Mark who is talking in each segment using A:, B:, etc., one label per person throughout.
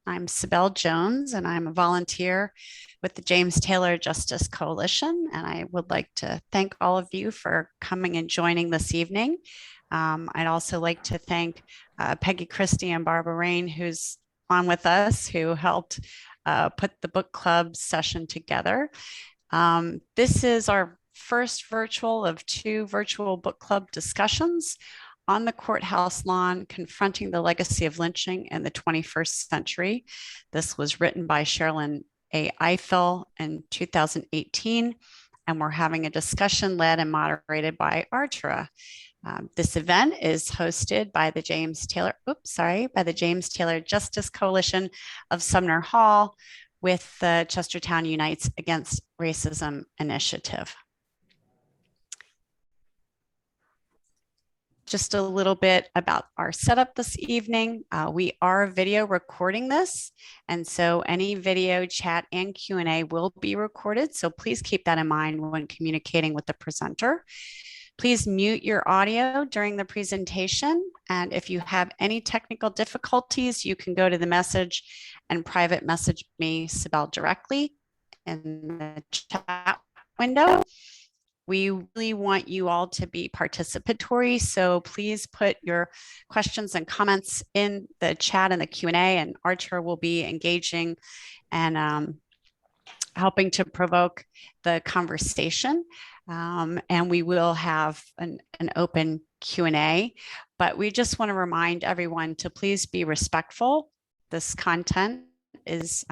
A: I'm Sibel Jones, and I'm a volunteer with the James Taylor Justice Coalition. And I would like to thank all of you for coming and joining this evening. I'd also like to thank Peggy Christie and Barbara Rain, who's on with us, who helped put the book club session together. This is our first virtual of two virtual book club discussions on the courthouse lawn, confronting the legacy of lynching in the 21st century. This was written by Sherilyn A. Eiffel in 2018, and we're having a discussion led and moderated by Artura. This event is hosted by the James Taylor Justice Coalition of Sumner Hall with the Chestertown Unites Against Racism initiative. Just a little bit about our setup this evening. We are video recording this, and so any video, chat, and Q&A will be recorded. So please keep that in mind when communicating with the presenter. Please mute your audio during the presentation. And if you have any technical difficulties, you can go to the message and private message me, Sibel, directly in the chat window. We really want you all to be participatory, so please put your questions and comments in the chat and the Q&A, and Archer will be engaging and helping to provoke the conversation. And we will have an open Q&A, but we just want to remind everyone to please be respectful. This content is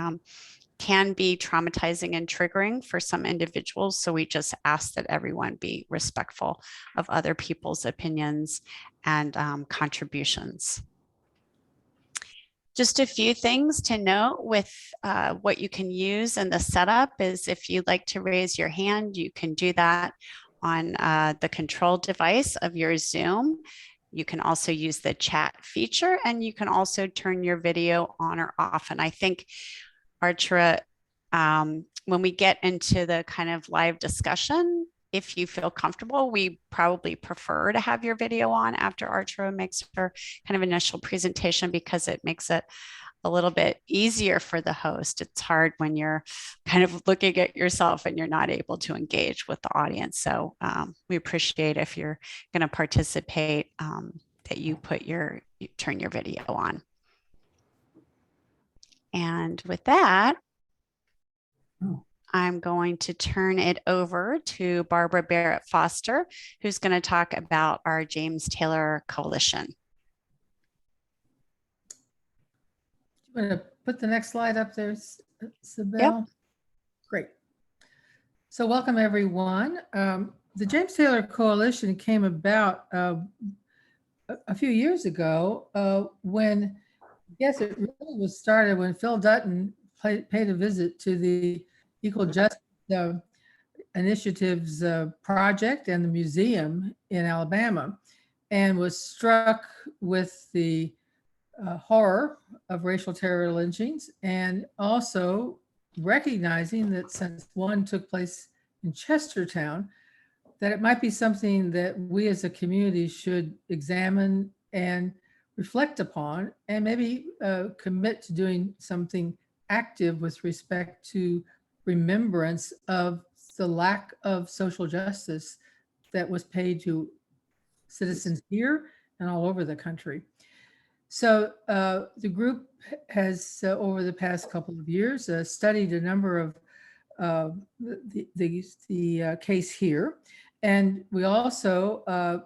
A: can be traumatizing and triggering for some individuals. So we just ask that everyone be respectful of other people's opinions and contributions. Just a few things to note with what you can use in the setup is if you'd like to raise your hand, you can do that on the control device of your Zoom. You can also use the chat feature, and you can also turn your video on or off. And I think Artura, when we get into the kind of live discussion, if you feel comfortable, we probably prefer to have your video on after Artura makes her kind of initial presentation, because it makes it a little bit easier for the host. It's hard when you're kind of looking at yourself and you're not able to engage with the audience. So we appreciate if you're going to participate that you turn your video on. And with that, I'm going to turn it over to Barbara Barrett Foster, who's going to talk about our James Taylor Coalition.
B: You want to put the next slide up there, Sibel?
A: Yep.
B: Great. So welcome, everyone. The James Taylor Coalition came about a few years ago when, I guess it really was started when Phil Dutton paid a visit to the Equal Justice Initiatives project and the museum in Alabama, and was struck with the horror of racial terror lynchings, and also recognizing that since one took place in Chestertown, that it might be something that we as a community should examine and reflect upon, and maybe commit to doing something active with respect to remembrance of the lack of social justice that was paid to citizens here and all over the country. So the group has, over the past couple of years, studied a number of the case here. And we also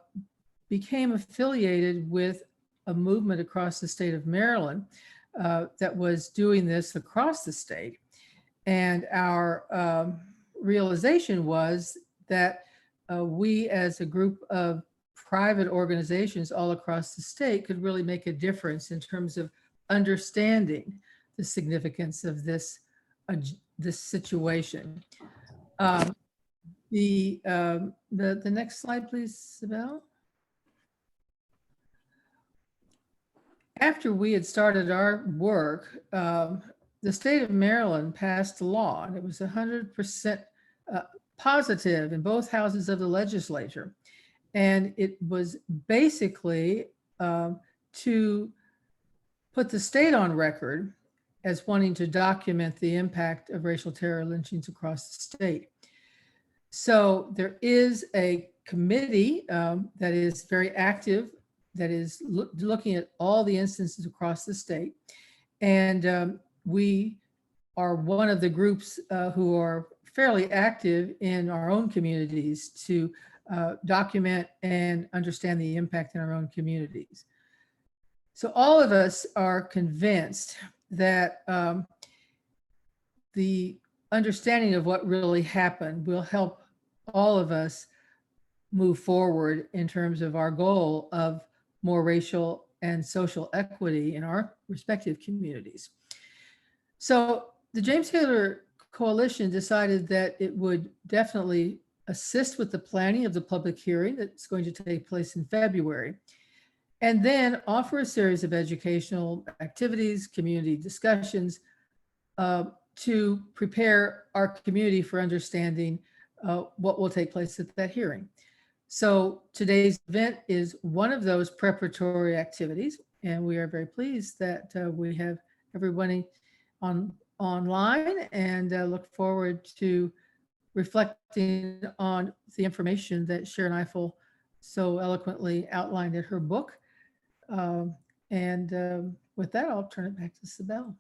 B: became affiliated with a movement across the state of Maryland that was doing this across the state. And our realization was that we as a group of private organizations all across the state could really make a difference in terms of understanding the significance of this situation. The next slide, please, Sibel. After we had started our work, the state of Maryland passed a law, and it was 100% positive in both houses of the legislature. And it was basically to put the state on record as wanting to document the impact of racial terror lynchings across the state. So there is a committee that is very active, that is looking at all the instances across the state. And we are one of the groups who are fairly active in our own communities to document and understand the impact in our own communities. So all of us are convinced that the understanding of what really happened will help all of us move forward in terms of our goal of more racial and social equity in our respective communities. So the James Taylor Coalition decided that it would definitely assist with the planning of the public hearing that's going to take place in February, and then offer a series of educational activities, community discussions to prepare our community for understanding what will take place at that hearing. So today's event is one of those preparatory activities, and we are very pleased that we have everybody online, and look forward to reflecting on the information that Sharon Eiffel so eloquently outlined in her book. With that, I'll turn it back to Sibel.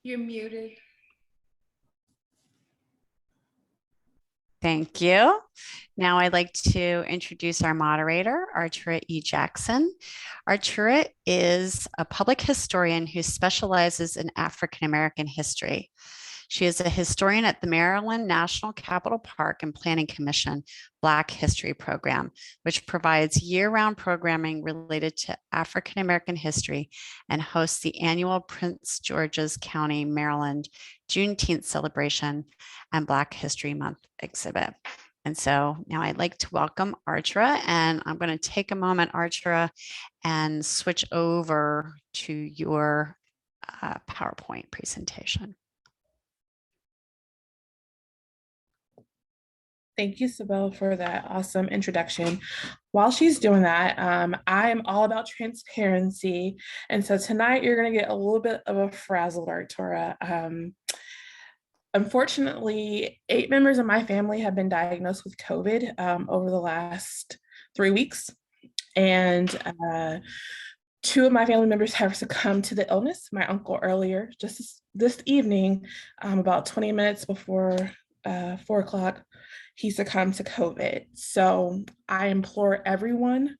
C: You're muted.
A: Thank you. Now I'd like to introduce our moderator, Artura E. Jackson. Artura is a public historian who specializes in African American history. She is a historian at the Maryland National Capital Park and Planning Commission Black History Program, which provides year-round programming related to African American history and hosts the annual Prince George's County, Maryland Juneteenth celebration and Black History Month exhibit. And so now I'd like to welcome Artura, and I'm going to take a moment, Artura, and switch over to your PowerPoint presentation.
C: Thank you, Sibel, for that awesome introduction. While she's doing that, I am all about transparency. And so tonight you're going to get a little bit of a frazzled Artura. Unfortunately, 8 members of my family have been diagnosed with COVID over the last 3 weeks. And 2 of my family members have succumbed to the illness. My uncle earlier, just this evening, about 20 minutes before 4 o'clock, he succumbed to COVID. So I implore everyone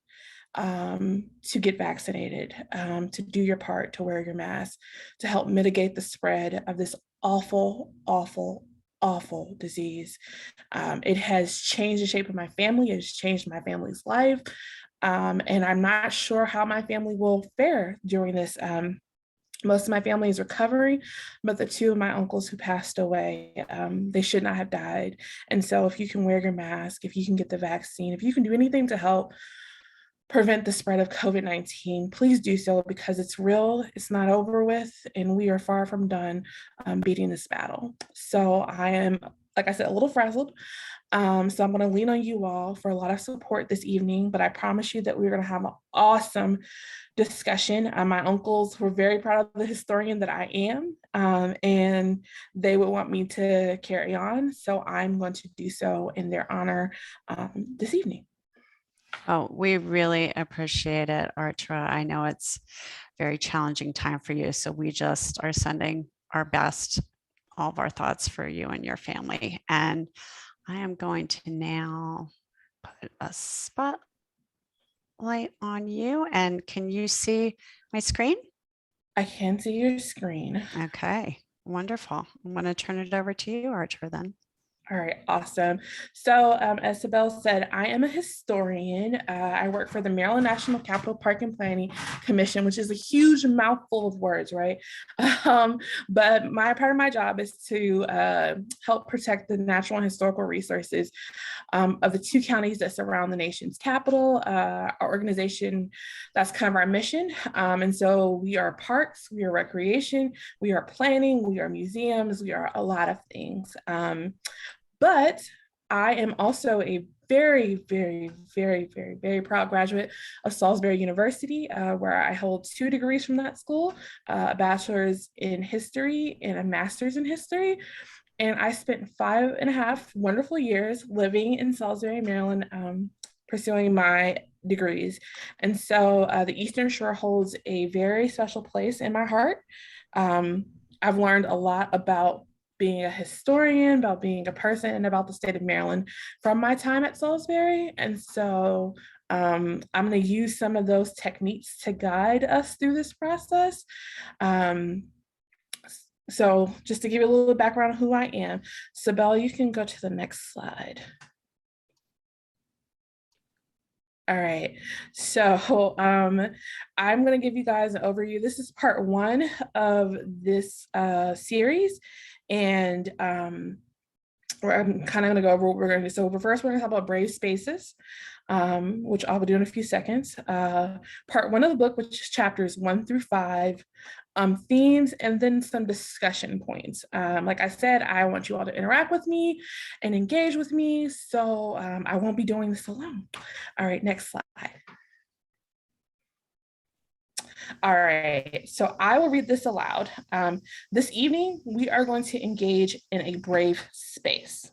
C: to get vaccinated, to do your part, to wear your mask, to help mitigate the spread of this awful, awful, awful disease. It has changed the shape of my family. It has changed my family's life. And I'm not sure how my family will fare during this. Most of my family is recovering, but the 2 of my uncles who passed away, they should not have died. And so if you can wear your mask, if you can get the vaccine, if you can do anything to help prevent the spread of COVID-19, please do so, because it's real, it's not over with, and we are far from done beating this battle. So I am, like I said, a little frazzled. So I'm going to lean on you all for a lot of support this evening, but I promise you that we're going to have an awesome discussion. My uncles were very proud of the historian that I am, and they would want me to carry on. So I'm going to do so in their honor this evening.
A: Oh, we really appreciate it, Artura. I know it's a very challenging time for you, so we just are sending our best, all of our thoughts for you and your family. And I am going to now put a spotlight on you. And can you see my screen?
C: I can see your screen.
A: Okay, wonderful. I'm going to turn it over to you, Artura, then.
C: All right, awesome. So as Sibel said, I am a historian. I work for the Maryland National Capital Park and Planning Commission, which is a huge mouthful of words, right? But part of my job is to help protect the natural and historical resources of the 2 counties that surround the nation's capital. Our organization, that's kind of our mission. And so we are parks, we are recreation, we are planning, we are museums, we are a lot of things. But I am also a very, very, very, very, very proud graduate of Salisbury University, where I hold 2 degrees from that school, a bachelor's in history and a master's in history. And I spent 5.5 wonderful years living in Salisbury, Maryland, pursuing my degrees. And so the Eastern Shore holds a very special place in my heart. I've learned a lot about being a historian, about being a person, and about the state of Maryland from my time at Salisbury. And so I'm going to use some of those techniques to guide us through this process. So just to give you a little background on who I am, Sibel, you can go to the next slide. All right, so I'm going to give you guys an overview. This is part 1 of this series, and I'm kind of going to go over what we're going to do. So first, we're going to talk about brave spaces, which I'll do in a few seconds. Part 1 of the book, which is chapters 1 through 5, themes, and then some discussion points. Like I said, I want you all to interact with me and engage with me, so I won't be doing this alone. All right, next slide. All right, so I will read this aloud. This evening, we are going to engage in a brave space.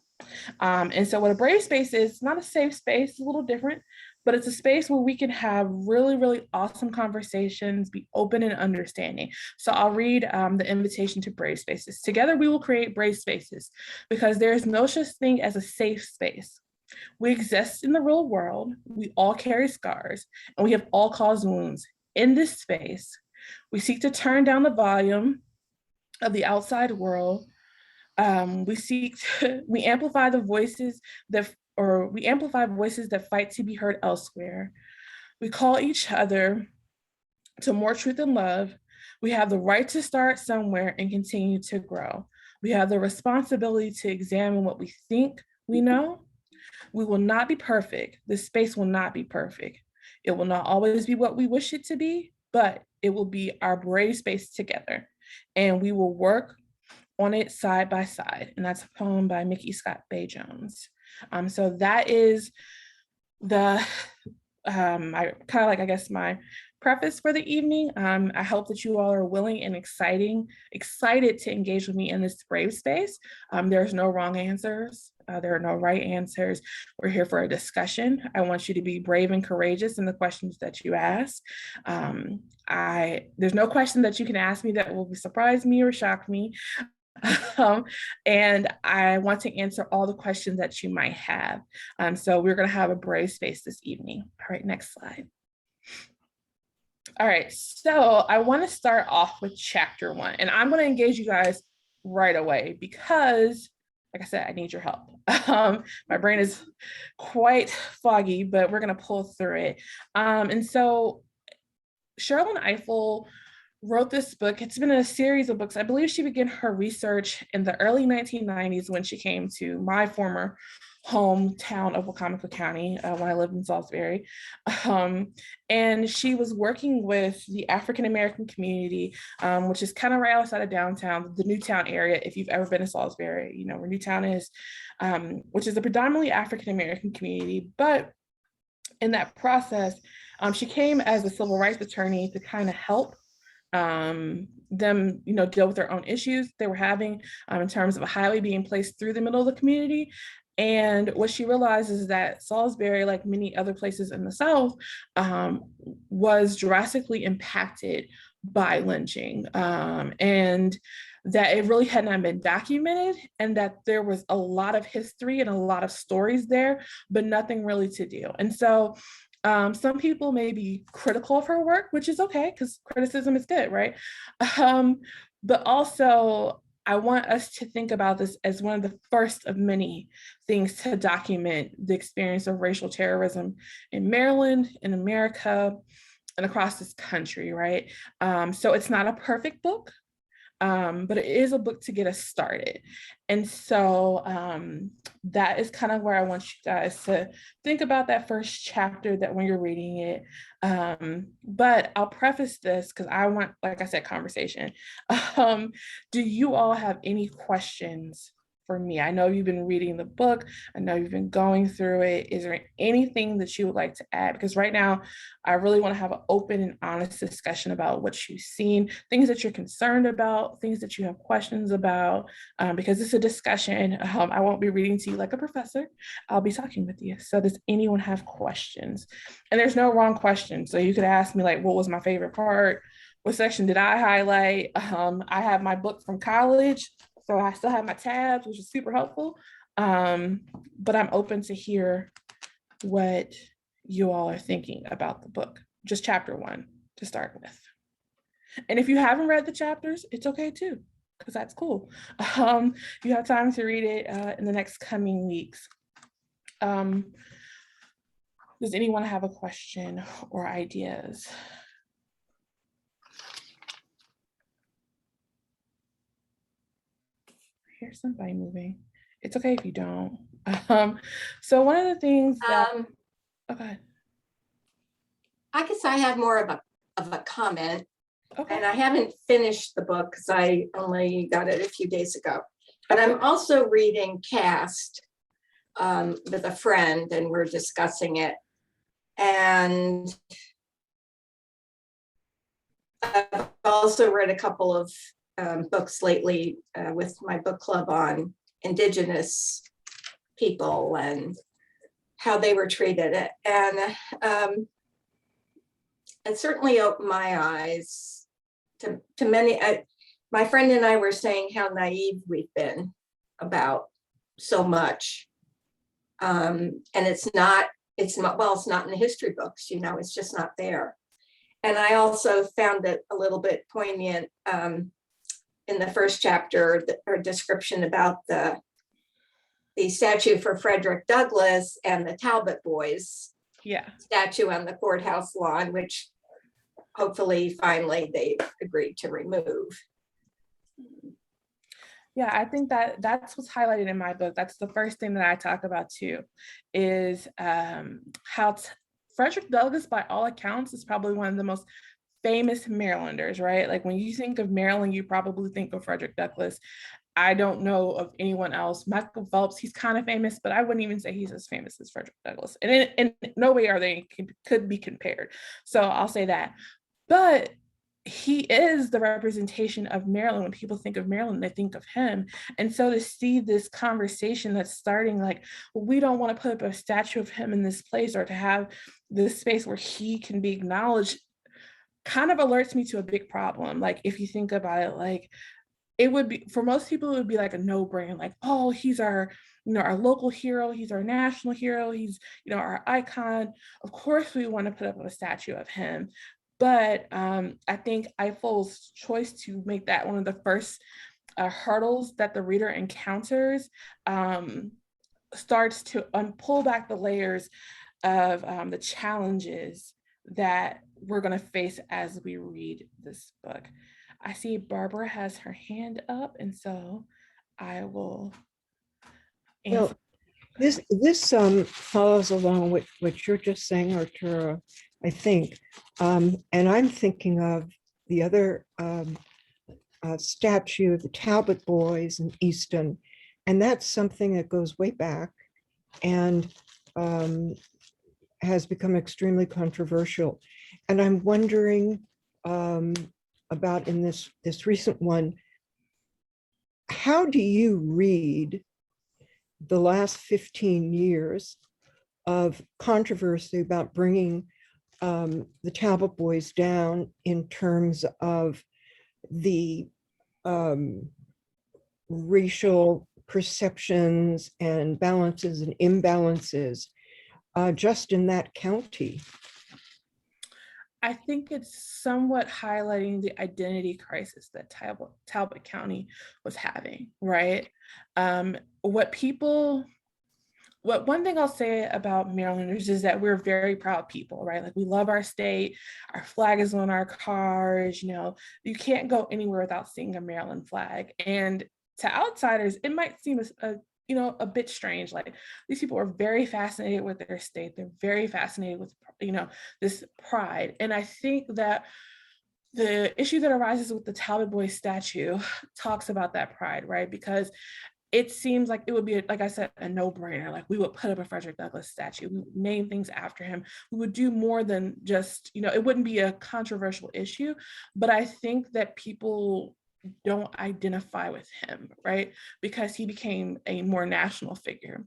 C: And so what a brave space is, it's not a safe space, it's a little different, but it's a space where we can have really, really awesome conversations, be open and understanding. So I'll read the invitation to brave spaces. Together, we will create brave spaces because there is no such thing as a safe space. We exist in the real world. We all carry scars, and we have all caused wounds. In this space, we seek to turn down the volume of the outside world. We amplify voices that fight to be heard elsewhere. We call each other to more truth and love. We have the right to start somewhere and continue to grow. We have the responsibility to examine what we think we know. We will not be perfect. This space will not be perfect. It will not always be what we wish it to be, but it will be our brave space together. And we will work on it side by side. And that's a poem by Mickey Scott Bay Jones. So that is the, I kind of like, I guess, my preface for the evening. I hope that you all are willing and excited to engage with me in this brave space. There's no wrong answers. There are no right answers. We're here for a discussion. I want you to be brave and courageous in the questions that you ask. There's no question that you can ask me that will surprise me or shock me. And I want to answer all the questions that you might have. So we're going to have a brave space this evening. All right, next slide. All right, so I want to start off with chapter 1, and I'm going to engage you guys right away because, like I said, I need your help. My brain is quite foggy, but we're going to pull through it. And so Sherrilyn Ifill wrote this book. It's been a series of books. I believe she began her research in the early 1990s when she came to my former hometown of Wacomico County when I lived in Salisbury. And she was working with the African-American community, which is kind of right outside of downtown, the Newtown area. If you've ever been to Salisbury, you know where Newtown is, which is a predominantly African-American community. But in that process, she came as a civil rights attorney to kind of help them, deal with their own issues they were having in terms of a highway being placed through the middle of the community. And what she realized is that Salisbury, like many other places in the South, was drastically impacted by lynching, and that it really had not been documented, and that there was a lot of history and a lot of stories there, but nothing really to do. And so some people may be critical of her work, which is okay, because criticism is good, right? But also, I want us to think about this as one of the first of many things to document the experience of racial terrorism in Maryland, in America, and across this country, right? So it's not a perfect book, but it is a book to get us started. And so that is kind of where I want you guys to think about that first chapter, that when you're reading it. But I'll preface this because I want, like I said, conversation. Do you all have any questions for me? I know you've been reading the book. I know you've been going through it. Is there anything that you would like to add? Because right now, I really want to have an open and honest discussion about what you've seen, things that you're concerned about, things that you have questions about, because it's a discussion. I won't be reading to you like a professor. I'll be talking with you. So does anyone have questions? And there's no wrong question. So you could ask me like, what was my favorite part? What section did I highlight? I have my book from college, so I still have my tabs, which is super helpful. But I'm open to hear what you all are thinking about the book, just chapter 1 to start with. And if you haven't read the chapters, it's okay too, because that's cool. You have time to read it in the next coming weeks. Does anyone have a question or ideas? Here's somebody moving. It's okay if you don't. So one of the things that, okay.
D: I guess I have more of a comment,
C: Okay.
D: and I haven't finished the book because I only got it a few days ago. But I'm also reading Cast with a friend, and we're discussing it. And I've also read a couple of books lately with my book club on Indigenous people and how they were treated. And it certainly opened my eyes to many. My friend and I were saying how naive we've been about so much. And it's not in the history books, it's just not there. And I also found it a little bit poignant in the first chapter, or description about the statue for Frederick Douglass and the Talbot boys.
C: Yeah.
D: Statue on the courthouse lawn, which hopefully finally they've agreed to remove.
C: Yeah, I think that's what's highlighted in my book. That's the first thing that I talk about too, is how Frederick Douglass, by all accounts, is probably one of the most famous Marylanders, right? Like when you think of Maryland, you probably think of Frederick Douglass. I don't know of anyone else. Michael Phelps, he's kind of famous, but I wouldn't even say he's as famous as Frederick Douglass. And in no way are they could be compared. So I'll say that. But he is the representation of Maryland. When people think of Maryland, they think of him. And so to see this conversation that's starting like, well, we don't want to put up a statue of him in this place, or to have this space where he can be acknowledged, kind of alerts me to a big problem. Like if you think about it, like it would be, for most people, it would be like a no-brainer, like, oh, he's our local hero, he's our national hero, he's, our icon. Of course we want to put up a statue of him. But I think Eiffel's choice to make that one of the first hurdles that the reader encounters starts to pull back the layers of the challenges that we're going to face as we read this book. I see Barbara has her hand up, and so I will answer.
E: Well, this follows along with what you're just saying, Artura, I think. And I'm thinking of the other statue, the Talbot boys in Easton. And that's something that goes way back and has become extremely controversial. And I'm wondering about in this recent one, how do you read the last 15 years of controversy about bringing the Talbot boys down in terms of the racial perceptions and balances and imbalances just in that county?
C: I think it's somewhat highlighting the identity crisis that Talbot County was having, right? One thing I'll say about Marylanders is that we're very proud people, right? Like we love our state, our flag is on our cars, you can't go anywhere without seeing a Maryland flag. And to outsiders, it might seem a bit strange. Like these people are very fascinated with their state. They're very fascinated with, this pride. And I think that the issue that arises with the Talbot Boys statue talks about that pride, right? Because it seems like it would be, like I said, a no-brainer. Like we would put up a Frederick Douglass statue, we would name things after him, we would do more than just, it wouldn't be a controversial issue, but I think that people don't identify with him, right? Because he became a more national figure.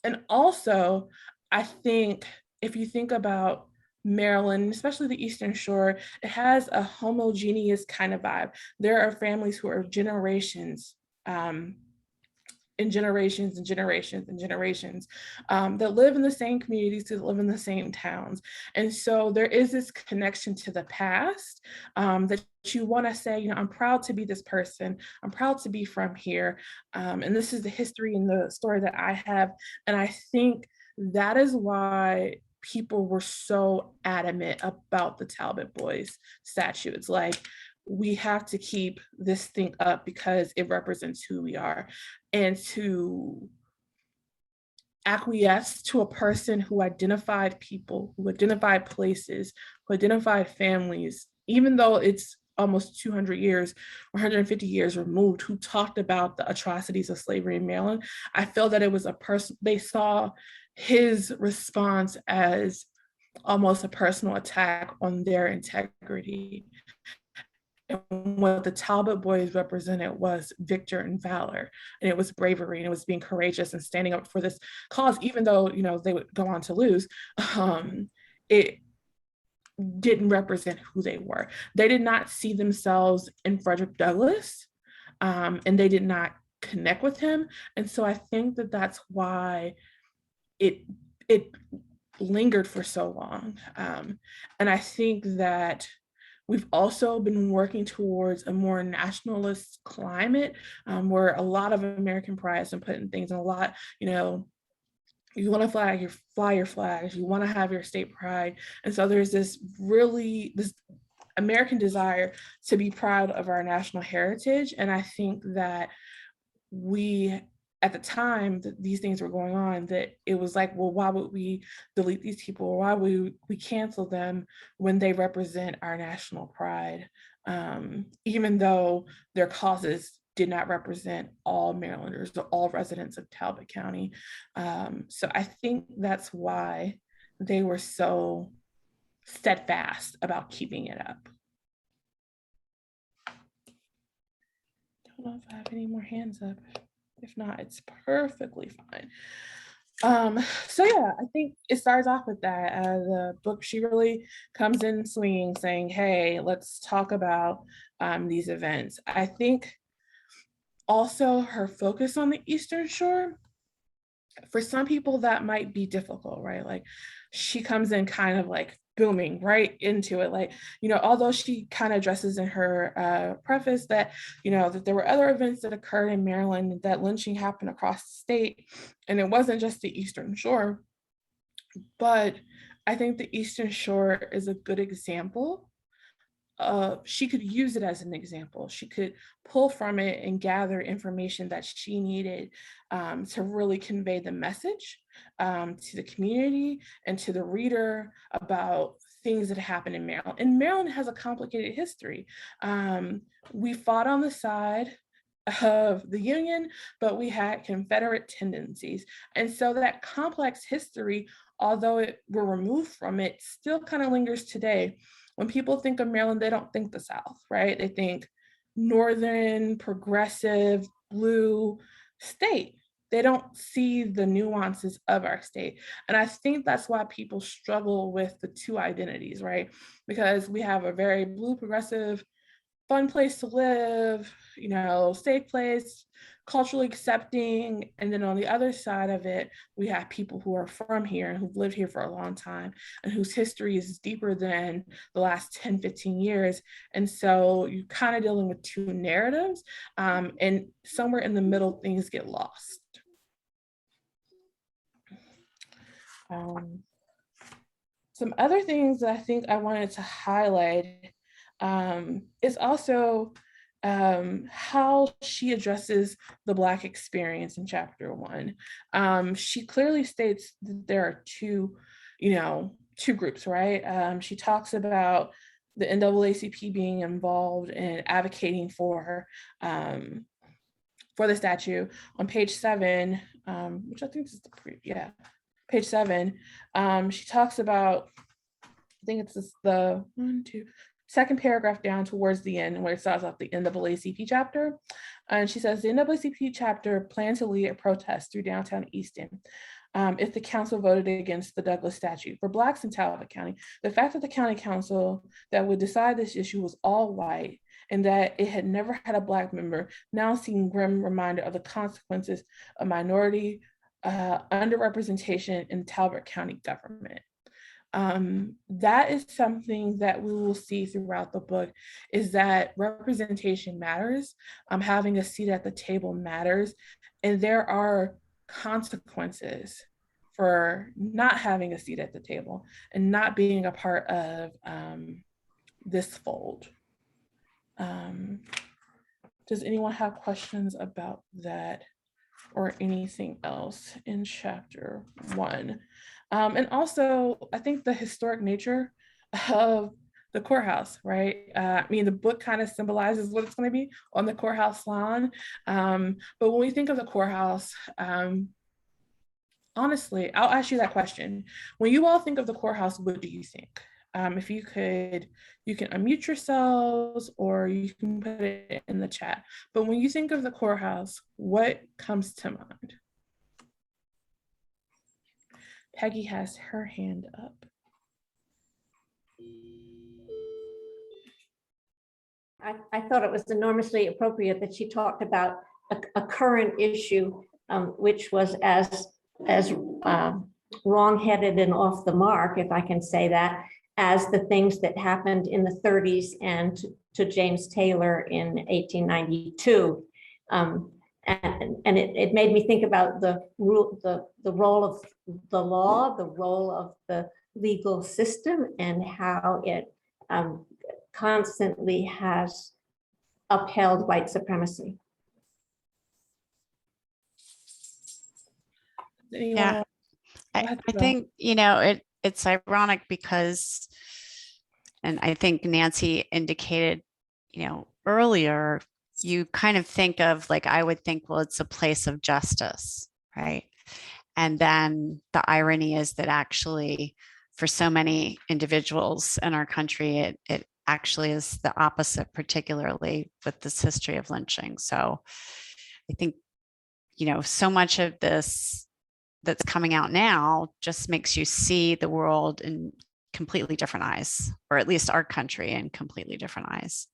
C: And also, I think if you think about Maryland, especially the Eastern Shore, it has a homogeneous kind of vibe. There are families who are generations, and generations and generations and generations that live in the same communities, that live in the same towns. And so there is this connection to the past that you want to say, I'm proud to be this person. I'm proud to be from here. And this is the history and the story that I have. And I think that is why people were so adamant about the Talbot Boys statue. It's like, we have to keep this thing up because it represents who we are. And to acquiesce to a person who identified people, who identified places, who identified families, even though it's almost 200 years, 150 years removed, who talked about the atrocities of slavery in Maryland, I feel that it was a person, they saw his response as almost a personal attack on their integrity. And what the Talbot Boys represented was victor and valor, and it was bravery, and it was being courageous and standing up for this cause, even though they would go on to lose. It didn't represent who they were. They did not see themselves in Frederick Douglass, and they did not connect with him. And so I think that that's why it lingered for so long. And I think that we've also been working towards a more nationalist climate where a lot of American pride has been put in things, and a lot, you want to fly your flags, you want to have your state pride. And so there's this American desire to be proud of our national heritage. And I think that at the time that these things were going on, that it was like, well, why would we delete these people? Or why would we cancel them when they represent our national pride? Even though their causes did not represent all Marylanders or all residents of Talbot County. So I think that's why they were so steadfast about keeping it up. Don't know if I have any more hands up. If not, it's perfectly fine. So yeah, I think it starts off with that. The book, she really comes in swinging, saying, hey, let's talk about these events. I think also her focus on the Eastern Shore, for some people that might be difficult, right? Like she comes in kind of like booming right into it, like, although she kind of addresses in her preface that, that there were other events that occurred in Maryland, that lynching happened across the state, and it wasn't just the Eastern Shore. But I think the Eastern Shore is a good example. She could use it as an example. She could pull from it and gather information that she needed to really convey the message to the community and to the reader about things that happen in Maryland. And Maryland has a complicated history. We fought on the side of the Union, but we had Confederate tendencies. And so that complex history, although we're removed from it, still kind of lingers today. When people think of Maryland, they don't think the South, right? They think northern, progressive, blue state. They don't see the nuances of our state. And I think that's why people struggle with the two identities, right? Because we have a very blue, progressive, fun place to live, safe place, culturally accepting. And then on the other side of it, we have people who are from here and who've lived here for a long time and whose history is deeper than the last 10, 15 years. And so you're kind of dealing with two narratives, and somewhere in the middle, things get lost. Some other things that I think I wanted to highlight is also how she addresses the Black experience in chapter 1. She clearly states that there are two groups, right? She talks about the NAACP being involved in advocating for for the statue on page 7, which I think is page 7. She talks about, I think it's the second paragraph down towards the end, where it starts off the NAACP chapter. And she says, the NAACP chapter plans to lead a protest through downtown Easton if the council voted against the Douglas statute. For Blacks in Talbot County, the fact that the county council that would decide this issue was all white and that it had never had a Black member now seemed grim reminder of the consequences of minority underrepresentation in Talbot County government. That is something that we will see throughout the book, is that representation matters. Having a seat at the table matters. And there are consequences for not having a seat at the table and not being a part of this fold. Does anyone have questions about that or anything else in chapter 1? And also, I think the historic nature of the courthouse, right? I mean, the book kind of symbolizes what it's going to be on the courthouse lawn. But when we think of the courthouse, honestly, I'll ask you that question. When you all think of the courthouse, what do you think? If you could, you can unmute yourselves or you can put it in the chat. But when you think of the courthouse, what comes to mind? Peggy has her hand up.
F: I thought it was enormously appropriate that she talked about a current issue, which was as wrong-headed and off the mark, if I can say that, as the things that happened in the 30s and to James Taylor in 1892. And it made me think about the role of the law, the role of the legal system, and how it constantly has upheld white supremacy.
A: Yeah, I think, it's ironic because, and I think Nancy indicated, earlier, you kind of think of, like, I would think, well, it's a place of justice, right? And then the irony is that actually for so many individuals in our country, it actually is the opposite, particularly with this history of lynching. So I think, so much of this that's coming out now just makes you see the world in completely different eyes, or at least our country in completely different eyes.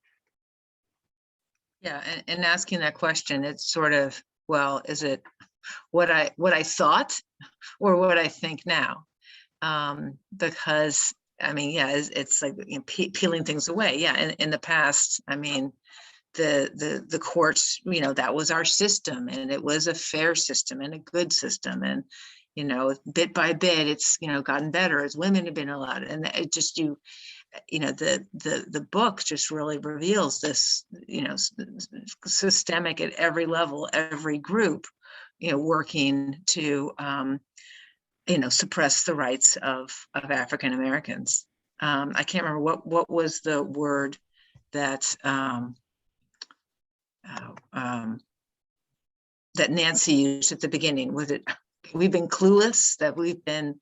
G: Yeah, and asking that question, it's sort of, well, is it what I thought or what I think now? Because I mean, yeah, it's like peeling things away. Yeah, in the past, I mean, the courts, that was our system, and it was a fair system and a good system, and bit by bit, it's gotten better as women have been allowed, and it just the book just really reveals this, systemic at every level, every group, working to suppress the rights of African Americans. I can't remember what was the word that that Nancy used at the beginning. Was it, we've been clueless, that we've been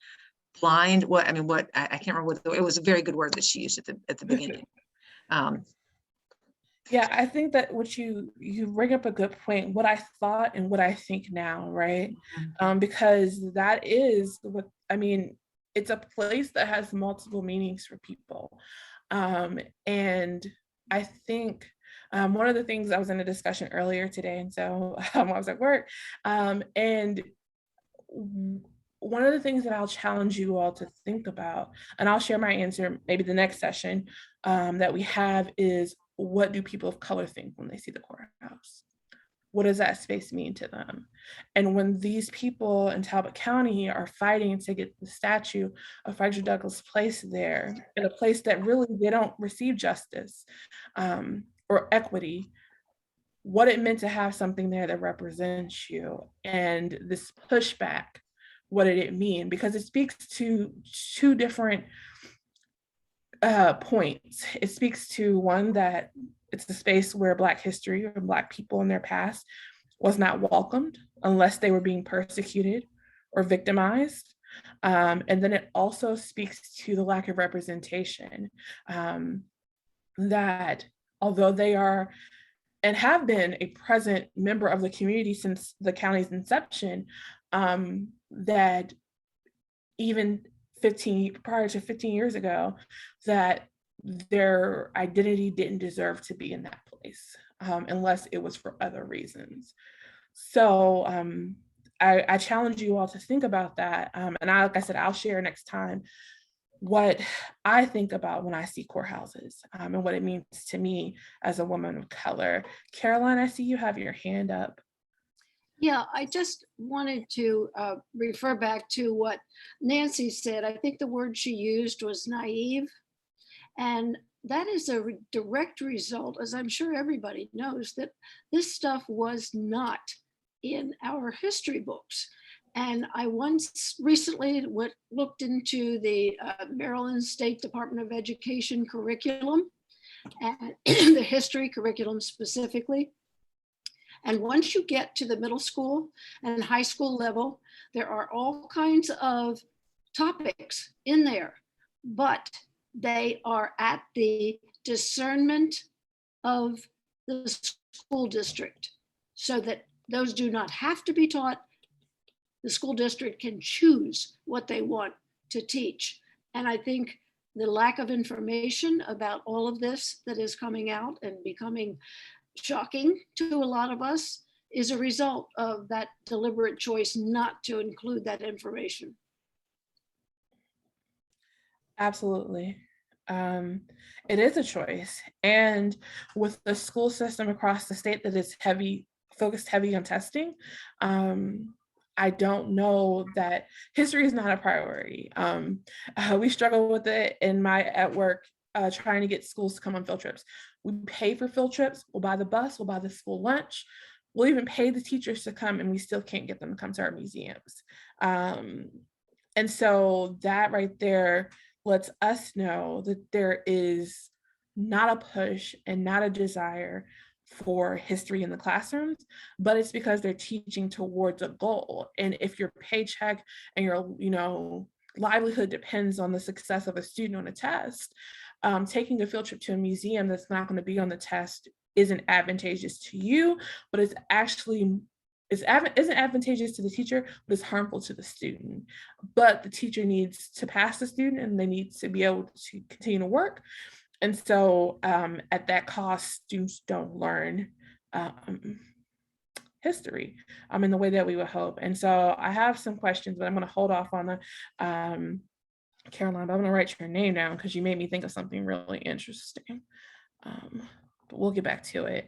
G: blind? I can't remember what, it was a very good word that she used at the beginning.
C: Yeah, I think that what you bring up a good point, what I thought and what I think now, right? Because that is what, it's a place that has multiple meanings for people. And I think one of the things, I was in a discussion earlier today, and so I was at work, and one of the things that I'll challenge you all to think about, and I'll share my answer maybe the next session that we have, is, what do people of color think when they see the courthouse? What does that space mean to them? And when these people in Talbot County are fighting to get the statue of Frederick Douglass placed there, in a place that really they don't receive justice or equity, what it meant to have something there that represents you, and this pushback, what did it mean? Because it speaks to two different points. It speaks to one, that it's the space where Black history or Black people in their past was not welcomed unless they were being persecuted or victimized. And then it also speaks to the lack of representation, that although they are and have been a present member of the community since the county's inception, that even prior to 15 years ago, that their identity didn't deserve to be in that place, unless it was for other reasons. So I challenge you all to think about that. And like I said, I'll share next time what I think about when I see courthouses, and what it means to me as a woman of color. Caroline, I see you have your hand up.
H: Yeah, I just wanted to refer back to what Nancy said. I think the word she used was naive. And that is a direct result, as I'm sure everybody knows, that this stuff was not in our history books. And I recently looked into the Maryland State Department of Education curriculum, and the history curriculum specifically. And once you get to the middle school and high school level, there are all kinds of topics in there, but they are at the discernment of the school district, so that those do not have to be taught. The school district can choose what they want to teach. And I think the lack of information about all of this that is coming out and becoming shocking to a lot of us is a result of that deliberate choice not to include that information.
C: Absolutely. It is a choice. And with the school system across the state that is focused heavy on testing, I don't know that history is not a priority. We struggle with it at work, trying to get schools to come on field trips. We pay for field trips, we'll buy the bus, we'll buy the school lunch, we'll even pay the teachers to come, and we still can't get them to come to our museums. And so that right there lets us know that there is not a push and not a desire for history in the classrooms, but it's because they're teaching towards a goal. And if your paycheck and your livelihood depends on the success of a student on a test, taking a field trip to a museum that's not going to be on the test isn't advantageous to you, but isn't advantageous to the teacher, but it's harmful to the student. But the teacher needs to pass the student, and they need to be able to continue to work. And so at that cost, students don't learn history in the way that we would hope. And so I have some questions, but I'm going to hold off on the Caroline, but I'm going to write your name down because you made me think of something really interesting. But we'll get back to it.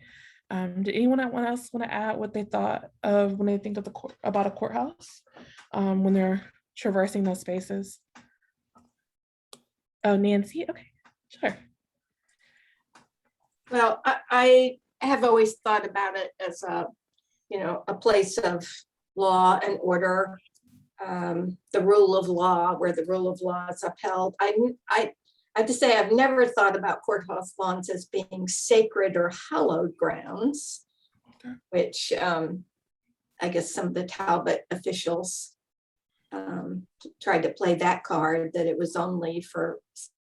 C: Did anyone else want to add what they thought of when they think of about a courthouse when they're traversing those spaces? Oh, Nancy, okay, sure.
D: Well, I have always thought about it as a place of law and order, the rule of law, where the rule of law is upheld. I have to say, I've never thought about courthouse lawns as being sacred or hallowed grounds, which I guess some of the Talbot officials tried to play that card, that it was only for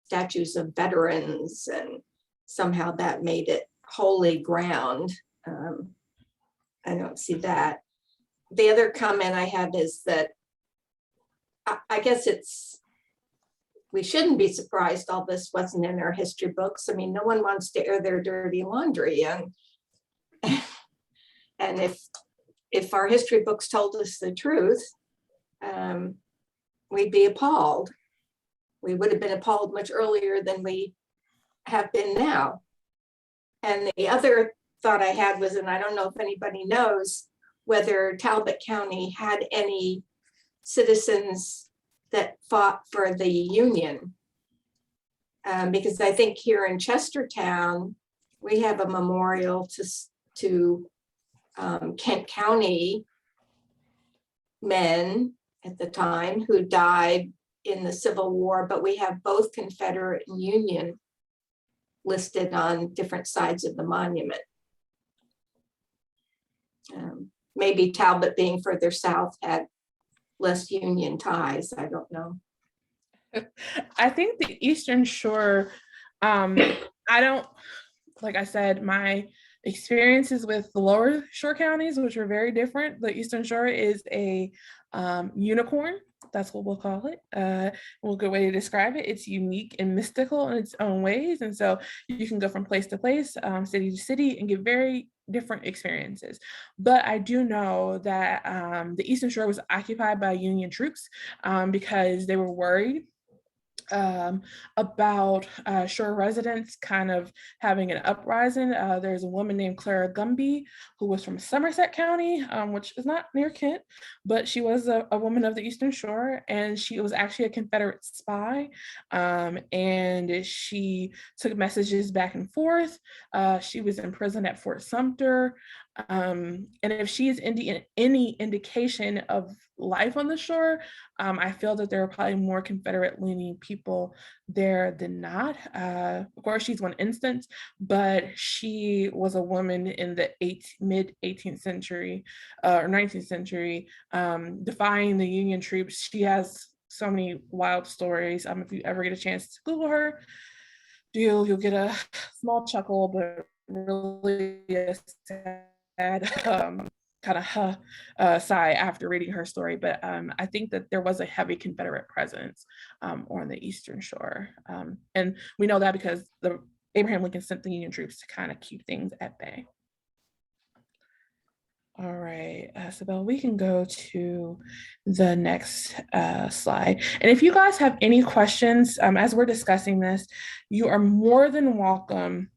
D: statues of veterans, and somehow that made it holy ground. I don't see that. The other comment I have is that I guess we shouldn't be surprised all this wasn't in our history books. I mean, no one wants to air their dirty laundry, and if our history books told us the truth, we'd be appalled. We would have been appalled much earlier than we have been now. And the other thought I had was, and I don't know if anybody knows, whether Talbot County had any citizens that fought for the Union. Because I think here in Chestertown, we have a memorial to Kent County men at the time who died in the Civil War, but we have both Confederate and Union listed on different sides of the monument. maybe Talbot being further south had less Union ties. I don't know.
C: I think the Eastern Shore, I don't, like I said, my experiences with the lower shore counties, which are very different. The Eastern Shore is a unicorn. That's what we'll call it. A good way to describe it. It's unique and mystical in its own ways. And so you can go from place to place, city to city, and get very different experiences. But I do know that the Eastern Shore was occupied by Union troops because they were worried about shore residents kind of having an uprising. There's a woman named Clara Gumby who was from Somerset County, which is not near Kent, but she was a woman of the Eastern Shore, and she was actually a Confederate spy, and she took messages back and forth. She was in prison at Fort Sumter, and if she is any indication of life on the shore, I feel that there are probably more Confederate leaning people there than not. Of course, she's one instance, but she was a woman in the mid 18th century or 19th century, defying the Union troops. She has so many wild stories. If you ever get a chance to Google her, you'll get a small chuckle, but really a sad kind of sigh after reading her story. But I think that there was a heavy Confederate presence on the Eastern Shore. And we know that because Abraham Lincoln sent the Union troops to kind of keep things at bay. All right, Isabel, we can go to the next slide. And if you guys have any questions as we're discussing this, you are more than welcome.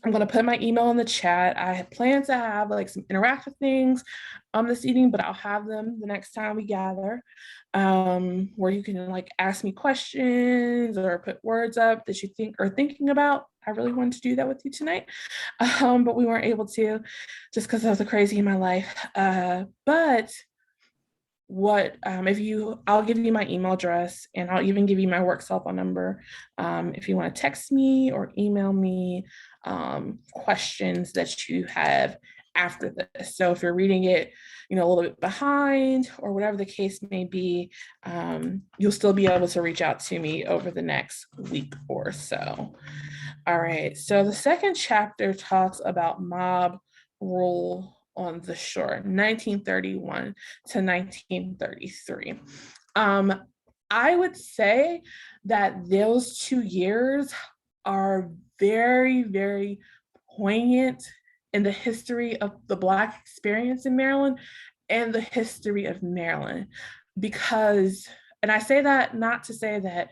C: I'm going to put my email in the chat. I had planned to have like some interactive things this evening, but I'll have them the next time we gather, where you can like ask me questions or put words up that you think are thinking about. I really wanted to do that with you tonight, but we weren't able to just because I was crazy in my life. But I'll give you my email address, and I'll even give you my work cell phone number if you want to text me or email me questions that you have after this. So if you're reading it, a little bit behind or whatever the case may be, you'll still be able to reach out to me over the next week or so. All right, so the second chapter talks about mob rule on the shore, 1931 to 1933. I would say that those 2 years are very, very poignant in the history of the Black experience in Maryland and the history of Maryland. Because, and I say that not to say that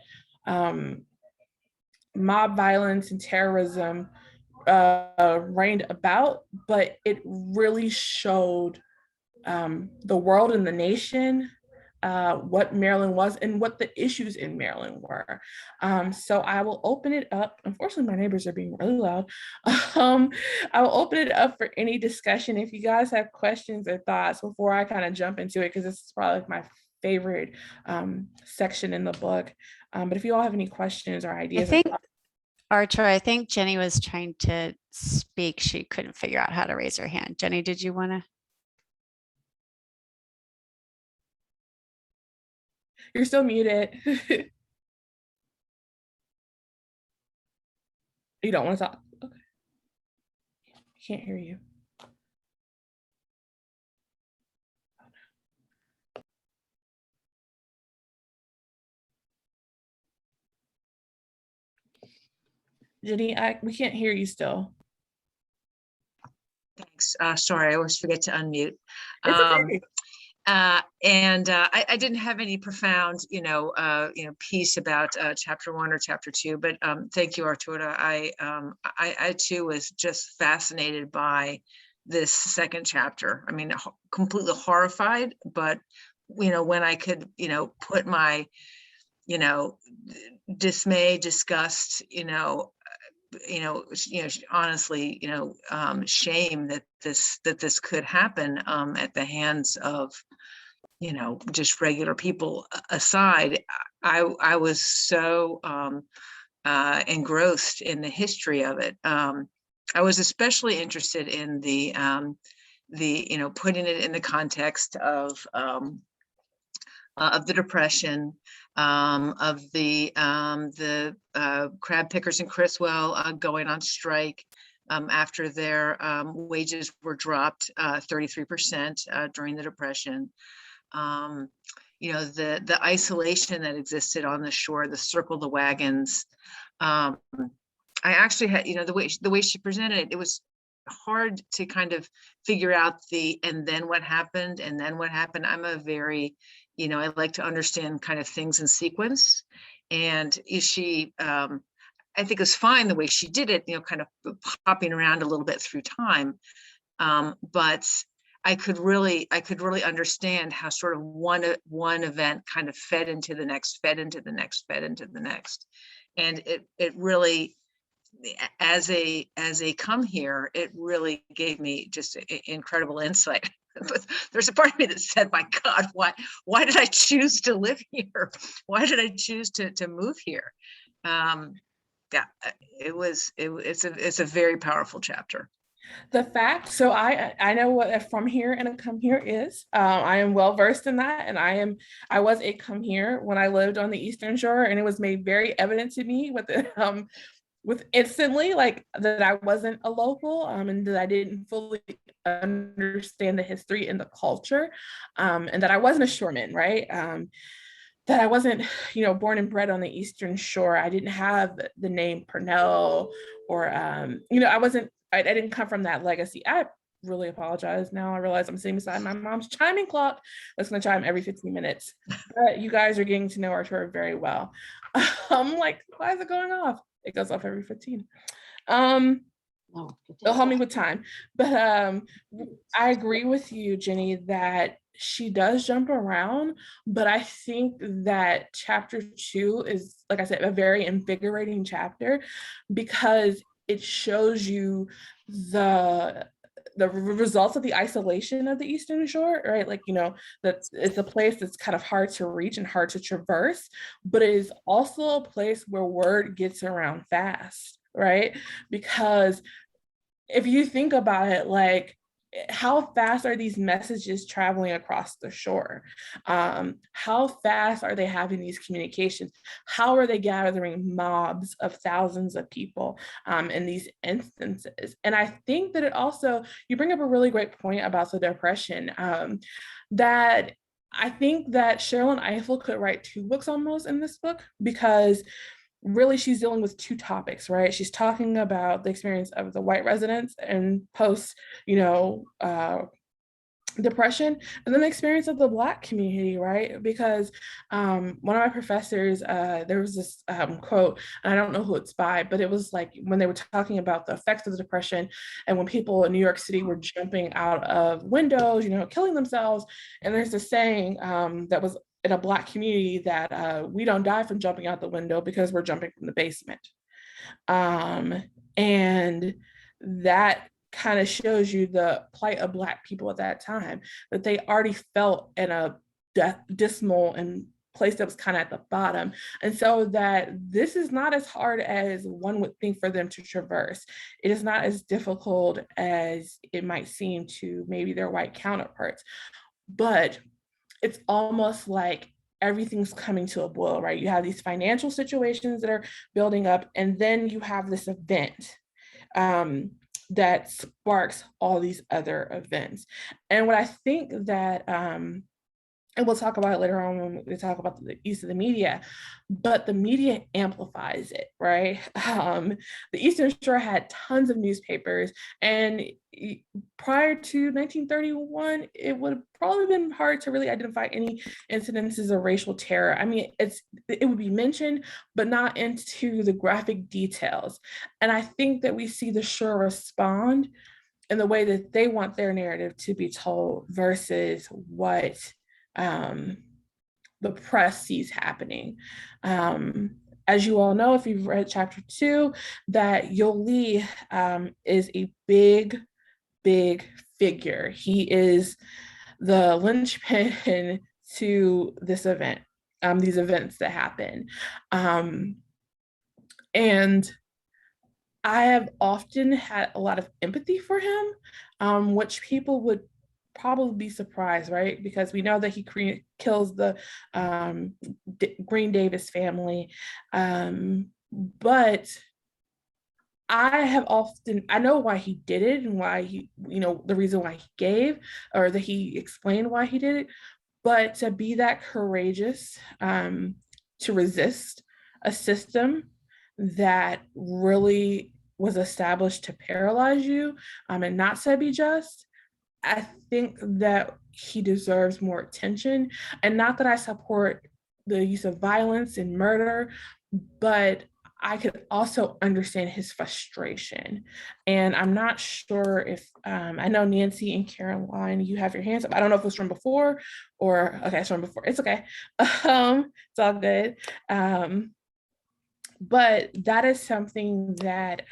C: mob violence and terrorism reigned about, but it really showed the world and the nation what Maryland was and what the issues in Maryland were. So I will open it up. Unfortunately, my neighbors are being really loud. I will open it up for any discussion. If you guys have questions or thoughts before I kind of jump into it, because this is probably like my favorite section in the book. But if you all have any questions or ideas.
A: Artur, I think Jenny was trying to speak. She couldn't figure out how to raise her hand. Jenny, did you want to?
C: You're still muted. You don't want to talk? Okay. I can't hear you. Jenny, we can't hear you still.
G: Thanks. Sorry, I always forget to unmute.
C: It's okay.
G: I didn't have any profound, piece about chapter 1 or chapter 2, but thank you, Artura. I too was just fascinated by this second chapter. I mean, completely horrified, but when I could, put my, dismay, disgust, honestly, shame that this could happen at the hands of, just regular people aside. I was so engrossed in the history of it. I was especially interested in the putting it in the context of the Depression, of the crab pickers in Criswell going on strike after their wages were dropped 33% during the Depression. The isolation that existed on the shore, the circle the wagons. I actually had, the way she presented it, it was hard to kind of figure out and then what happened, and then what happened. I'm a very, I like to understand kind of things in sequence. And she, I think it was fine the way she did it, kind of popping around a little bit through time. But I could really understand how sort of one event kind of fed into the next, fed into the next, fed into the next. And it really, as a come here, it really gave me just incredible insight. But there's a part of me that said, my God, why did I choose to live here? Why did I choose to move here? Yeah, it's a very powerful chapter.
C: The fact, so I know what a from here and a come here is. I am well versed in that, and I was a come here when I lived on the Eastern Shore, and it was made very evident to me with instantly, like, that I wasn't a local, and that I didn't fully understand the history and the culture, and that I wasn't a shoreman, right? That I wasn't, born and bred on the Eastern Shore. I didn't have the name Purnell, or, I didn't come from that legacy. I really apologize. Now I realize I'm sitting beside my mom's chiming clock that's going to chime every 15 minutes. But you guys are getting to know Artura very well. I'm like, why is it going off? It goes off every 15. It'll help me with time. But I agree with you, Jenny, that she does jump around, but I think that chapter 2 is, like I said, a very invigorating chapter, because it shows you the results of the isolation of the Eastern Shore, right? Like, that it's a place that's kind of hard to reach and hard to traverse, but it is also a place where word gets around fast, right? Because if you think about it, like, how fast are these messages traveling across the shore? How fast are they having these communications? How are they gathering mobs of thousands of people in these instances? And I think that it also, you bring up a really great point about the Depression, that I think that Sherilyn Ifill could write 2 books almost in this book, because really she's dealing with 2 topics, right? She's talking about the experience of the white residents and post, Depression, and then the experience of the Black community, right? Because one of my professors, there was this quote, and I don't know who it's by, but it was like when they were talking about the effects of the Depression, and when people in New York City were jumping out of windows, killing themselves. And there's this saying that was in a Black community that we don't die from jumping out the window because we're jumping from the basement. And that kind of shows you the plight of Black people at that time, that they already felt in a dismal and place that was kind of at the bottom. And so that this is not as hard as one would think for them to traverse. It is not as difficult as it might seem to maybe their white counterparts, but it's almost like everything's coming to a boil, right? You have these financial situations that are building up, and then you have this event that sparks all these other events. And what I think that, and we'll talk about it later on when we talk about the use of the media, but the media amplifies it, right? The Eastern Shore had tons of newspapers, and prior to 1931, it would have probably been hard to really identify any incidences of racial terror. I mean, it would be mentioned, but not into the graphic details. And I think that we see the Shore respond in the way that they want their narrative to be told versus what the press sees happening. As you all know, if you've read chapter 2, that Yoli is a big figure. He is the linchpin to this event, these events that happen. And I have often had a lot of empathy for him. which people would probably be surprised, right? Because we know that he kills the Green Davis family. But I know why he did it and why he, the reason why he gave, or that he explained why he did it. But to be that courageous, to resist a system that really was established to paralyze you, and not to be just, I think that he deserves more attention. And not that I support the use of violence and murder, but I could also understand his frustration. And I'm not sure if, I know Nancy and Caroline, you have your hands up. I don't know if it was from before or, okay, it's from before. It's okay. It's all good. But that is something that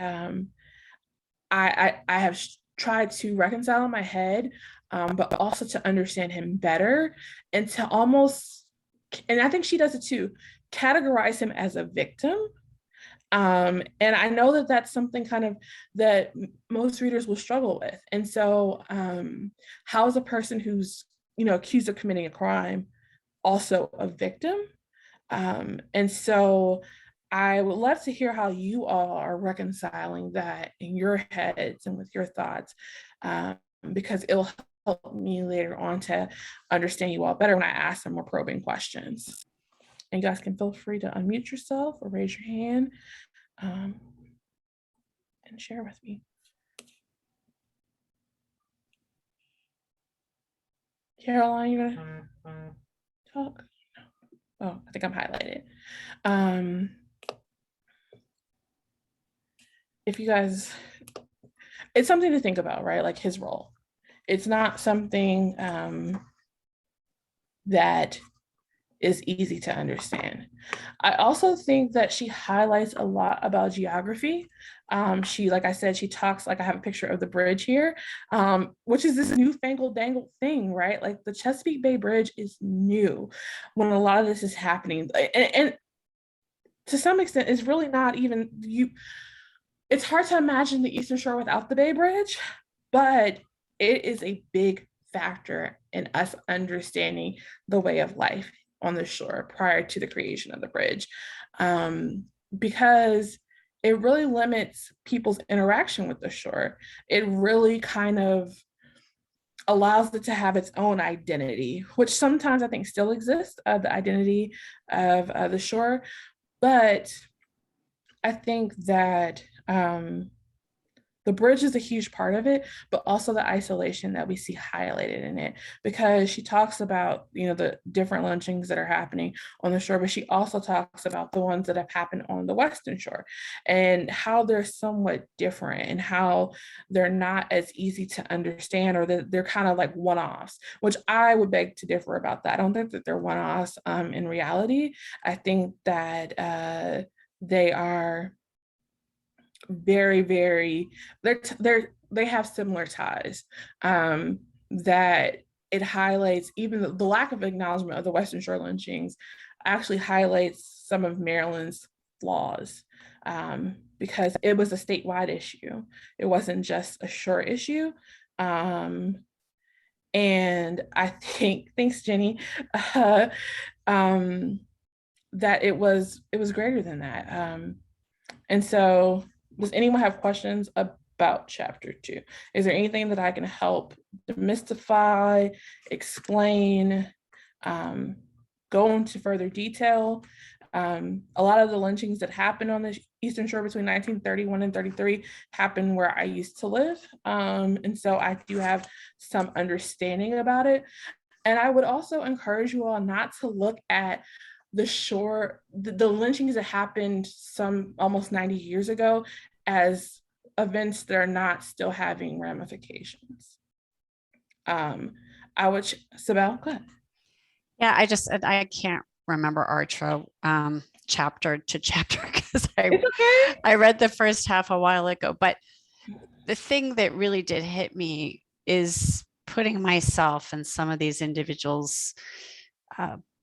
C: I have tried to reconcile in my head, but also to understand him better and to almost, and I think she does it too, categorize him as a victim. And I know that that's something kind of that most readers will struggle with. And so how is a person who's, accused of committing a crime also a victim? And so I would love to hear how you all are reconciling that in your heads and with your thoughts, because it'll help me later on to understand you all better when I ask some more probing questions. And you guys can feel free to unmute yourself or raise your hand and share with me. Caroline, you gonna talk? Oh, I think I'm highlighted. If you guys, it's something to think about, right? Like his role. It's not something that is easy to understand. I also think that she highlights a lot about geography. She, like I said, she talks, like I have a picture of the bridge here, which is this newfangled dangled thing, right? Like the Chesapeake Bay Bridge is new when a lot of this is happening. And to some extent, it's really not even, it's hard to imagine the Eastern Shore without the Bay Bridge, but it is a big factor in us understanding the way of life on the shore prior to the creation of the bridge, because it really limits people's interaction with the shore. It really kind of allows it to have its own identity, which sometimes I think still exists, the identity of the shore. But I think that the bridge is a huge part of it, but also the isolation that we see highlighted in it, because she talks about, the different lynchings that are happening on the shore, but she also talks about the ones that have happened on the Western Shore and how they're somewhat different and how they're not as easy to understand, or that they're kind of like one-offs, which I would beg to differ about that. I don't think that they're one-offs in reality. I think that they are very, very, they have similar ties, that it highlights even the lack of acknowledgement of the Western Shore lynchings actually highlights some of Maryland's flaws, because it was a statewide issue. It wasn't just a shore issue. And I think, thanks, Jenny, that it was greater than that. And so does anyone have questions about chapter 2? Is there anything that I can help demystify, explain, go into further detail? A lot of the lynchings that happened on the Eastern Shore between 1931 and 33 happened where I used to live. And so I do have some understanding about it. And I would also encourage you all not to look at the shore, the lynchings that happened some almost 90 years ago as events that are not still having ramifications. Sibel, go ahead.
A: Yeah, I can't remember Artura chapter to chapter because I read the first half a while ago, but the thing that really did hit me is putting myself in some of these individuals'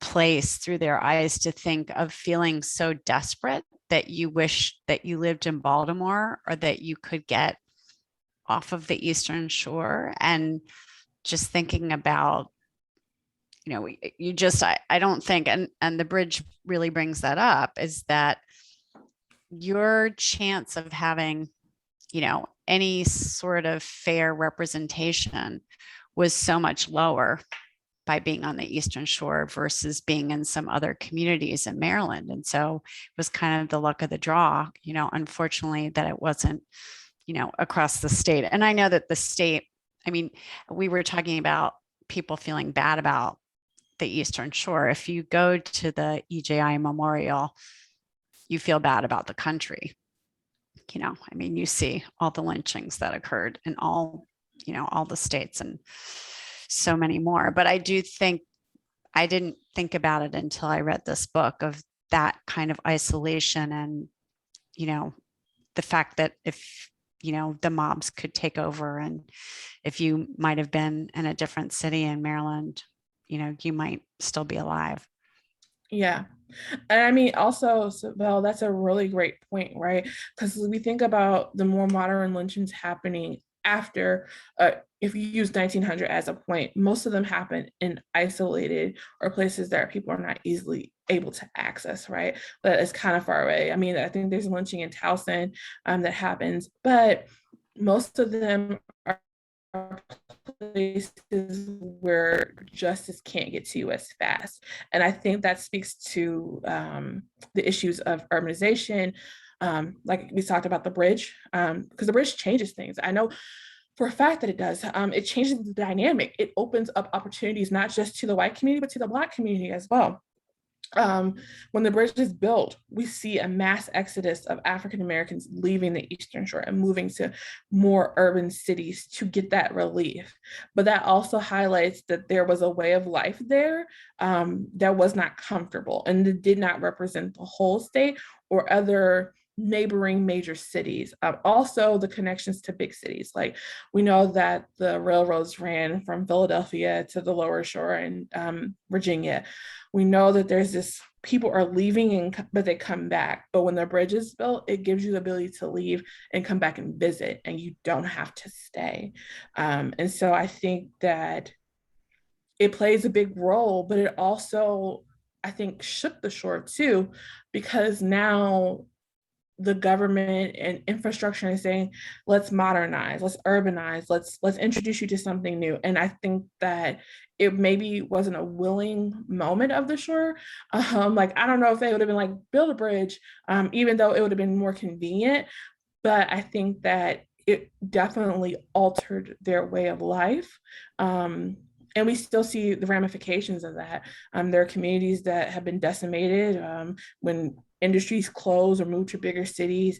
A: place through their eyes, to think of feeling so desperate that you wish that you lived in Baltimore, or that you could get off of the Eastern Shore, and just thinking about, you just, I don't think, and the bridge really brings that up, is that your chance of having, any sort of fair representation was so much lower by being on the Eastern Shore versus being in some other communities in Maryland. And so it was kind of the luck of the draw, unfortunately, that it wasn't, across the state. And I know that the state, I mean, we were talking about people feeling bad about the Eastern Shore. If you go to the EJI Memorial, you feel bad about the country. I mean, you see all the lynchings that occurred in all the states and so many more. But I do think, I didn't think about it until I read this book, of that kind of isolation, and, the fact that if, the mobs could take over, and if you might have been in a different city in Maryland, you might still be alive.
C: Yeah. And I mean, also, Val, that's a really great point, right? Because we think about the more modern lynchings happening after, if you use 1900 as a point, most of them happen in isolated or places that people are not easily able to access, right? But it's kind of far away. I mean, I think there's a lynching in Towson that happens, but most of them are places where justice can't get to you as fast. And I think that speaks to the issues of urbanization. Like we talked about the bridge, because the bridge changes things. I know for a fact that it does. It changes the dynamic. It opens up opportunities, not just to the white community, but to the Black community as well. When the bridge is built, we see a mass exodus of African Americans leaving the Eastern Shore and moving to more urban cities to get that relief. But that also highlights that there was a way of life there that was not comfortable and that did not represent the whole state or other neighboring major cities. Also the connections to big cities. Like we know that the railroads ran from Philadelphia to the lower shore in Virginia. We know that there's this, people are leaving but they come back. But when the bridge is built, it gives you the ability to leave and come back and visit, and you don't have to stay. And so I think that it plays a big role, but it also, I think, shook the shore too, because now the government and infrastructure is saying, let's modernize, let's urbanize, let's introduce you to something new. And I think that it maybe wasn't a willing moment of the shore. Like, I don't know if they would have been like, build a bridge, even though it would have been more convenient. But I think that it definitely altered their way of life. And we still see the ramifications of that. There are communities that have been decimated when industries close or move to bigger cities.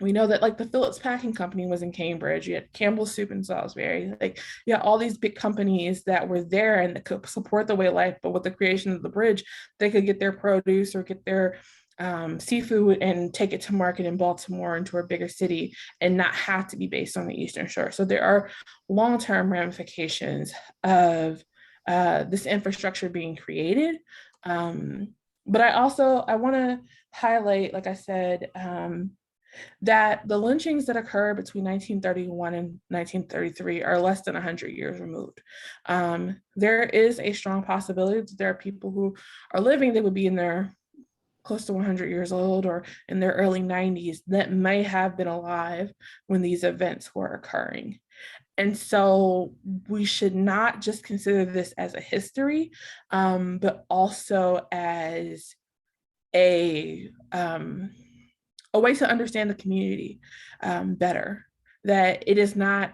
C: We know that like the Phillips Packing Company was in Cambridge. You had Campbell's Soup in Salisbury. Like, yeah, all these big companies that were there and that could support the way of life, but with the creation of the bridge, they could get their produce or get their seafood and take it to market in Baltimore into a bigger city and not have to be based on the Eastern Shore. So there are long-term ramifications of this infrastructure being created. But I want to highlight, like I said, that the lynchings that occurred between 1931 and 1933 are less than 100 years removed. There is a strong possibility that there are people who are living that would be in their close to 100 years old or in their early 90s that may have been alive when these events were occurring. And so we should not just consider this as a history, but also as a way to understand the community better, that it is not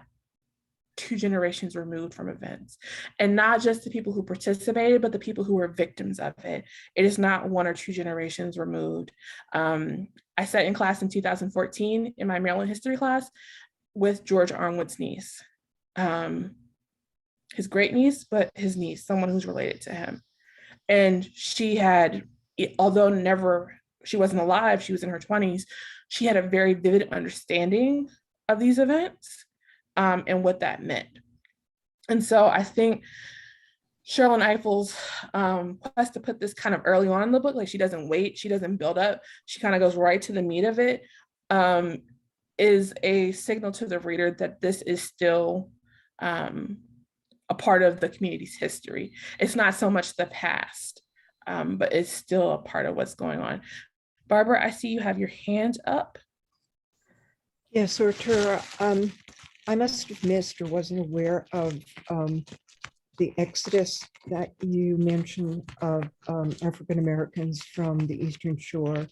C: 2 generations removed from events, and not just the people who participated, but the people who were victims of it. It is not 1 or 2 generations removed. I sat in class in 2014 in my Maryland history class with George Arnwood's niece, his great niece, but his niece, someone who's related to him. And she had, although she wasn't alive, she was in her 20s, she had a very vivid understanding of these events and what that meant. And so I think Sherrilyn Ifill's quest to put this kind of early on in the book, like she doesn't wait, she doesn't build up, she kind of goes right to the meat of it, is a signal to the reader that this is still a part of the community's history. It's not so much the past, but it's still a part of what's going on. Barbara, I see you have your hand up.
E: Yes, Artura, I must have missed or wasn't aware of the exodus that you mentioned of African Americans from the Eastern Shore,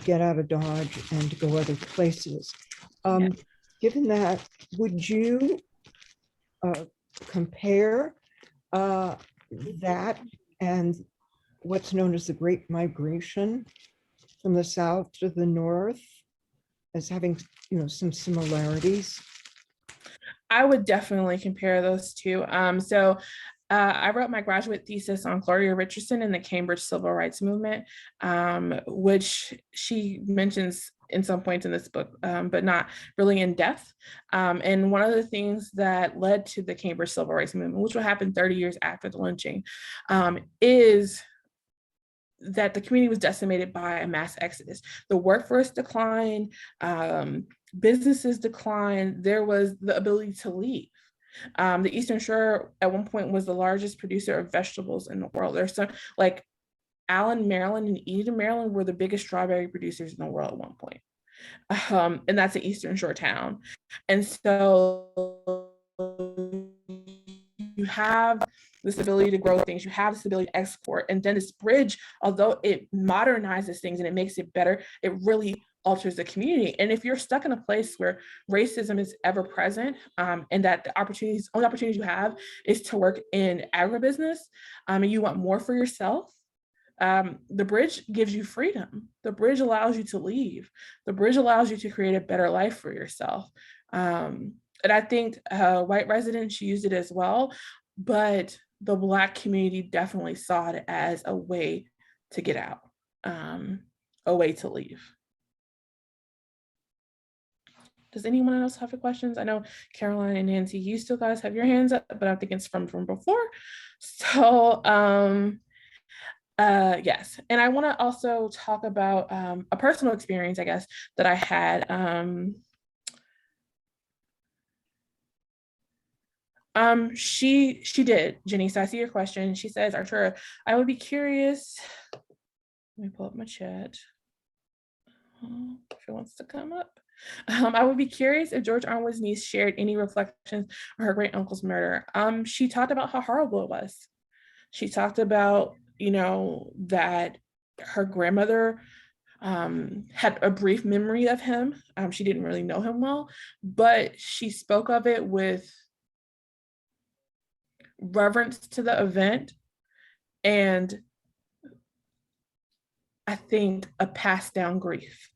E: get out of Dodge and to go other places. Given that, would you compare that and what's known as the Great Migration from the South to the North as having, some similarities?
C: I would definitely compare those two. I wrote my graduate thesis on Gloria Richardson and the Cambridge Civil Rights Movement, which she mentions in some points in this book, but not really in depth. And one of the things that led to the Cambridge Civil Rights Movement, which will happen 30 years after the lynching, is that the community was decimated by a mass exodus. The workforce declined, businesses declined, there was the ability to leave. The Eastern Shore at one point was the largest producer of vegetables in the world. There's some like Allen, Maryland and Eden, Maryland were the biggest strawberry producers in the world at one point. And that's an Eastern Shore town. And so you have this ability to grow things, you have this ability to export, and then this bridge, although it modernizes things and it makes it better, it really alters the community. And if you're stuck in a place where racism is ever present, and that the only opportunities you have is to work in agribusiness, and you want more for yourself, the bridge gives you freedom. The bridge allows you to leave. The bridge allows you to create a better life for yourself. And I think white residents used it as well, but the Black community definitely saw it as a way to get out, a way to leave. Does anyone else have any questions? I know Caroline and Nancy, you still guys have your hands up, but I think it's from before. So yes, and I want to also talk about a personal experience, I guess, that I had. She did, Jenny, so I see your question. She says, Artura, I would be curious. Let me pull up my chat. If it wants to come up. I would be curious if George Armwood's niece shared any reflections on her great uncle's murder. She talked about how horrible it was. She talked about, that her grandmother had a brief memory of him. She didn't really know him well, but she spoke of it with reverence to the event and I think a passed down grief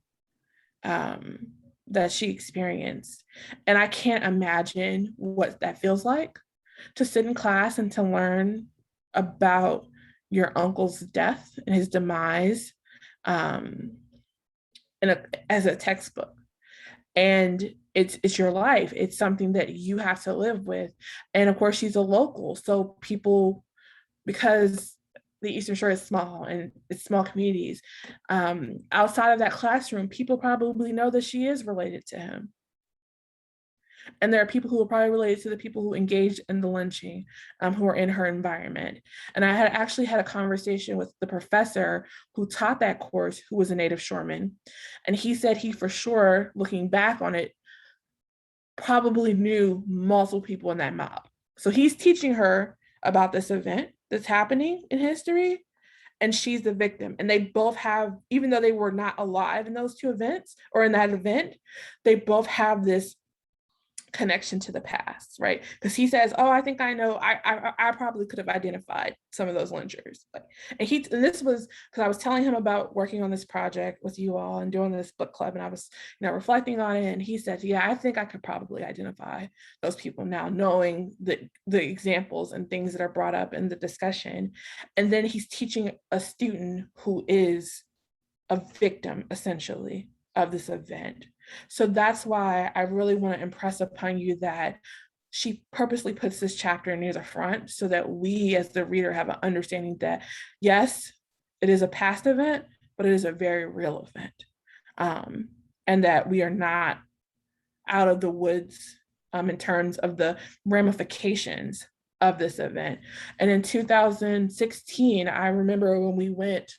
C: that she experienced. And I can't imagine what that feels like, to sit in class and to learn about your uncle's death and his demise as a textbook. And it's your life. It's something that you have to live with. And of course, she's a local. So people, because the Eastern Shore is small and it's small communities, outside of that classroom, people probably know that she is related to him. And there are people who are probably related to the people who engaged in the lynching, who are in her environment. And I had actually had a conversation with the professor who taught that course, who was a native shoreman. And he said he, for sure, looking back on it, probably knew multiple people in that mob. So he's teaching her about this event that's happening in history, and she's the victim. And they both have, even though they were not alive in those two events or in that event, they both have this connection to the past, right? Because he says, oh, I think I know, I probably could have identified some of those lynchers. And this was because I was telling him about working on this project with you all and doing this book club, and I was reflecting on it, and he said, yeah, I think I could probably identify those people now, knowing the examples and things that are brought up in the discussion. And then he's teaching a student who is a victim, essentially, of this event. So that's why I really want to impress upon you that she purposely puts this chapter near the front so that we as the reader have an understanding that, yes, it is a past event, but it is a very real event. And that we are not out of the woods in terms of the ramifications of this event. And in 2016, I remember when we went,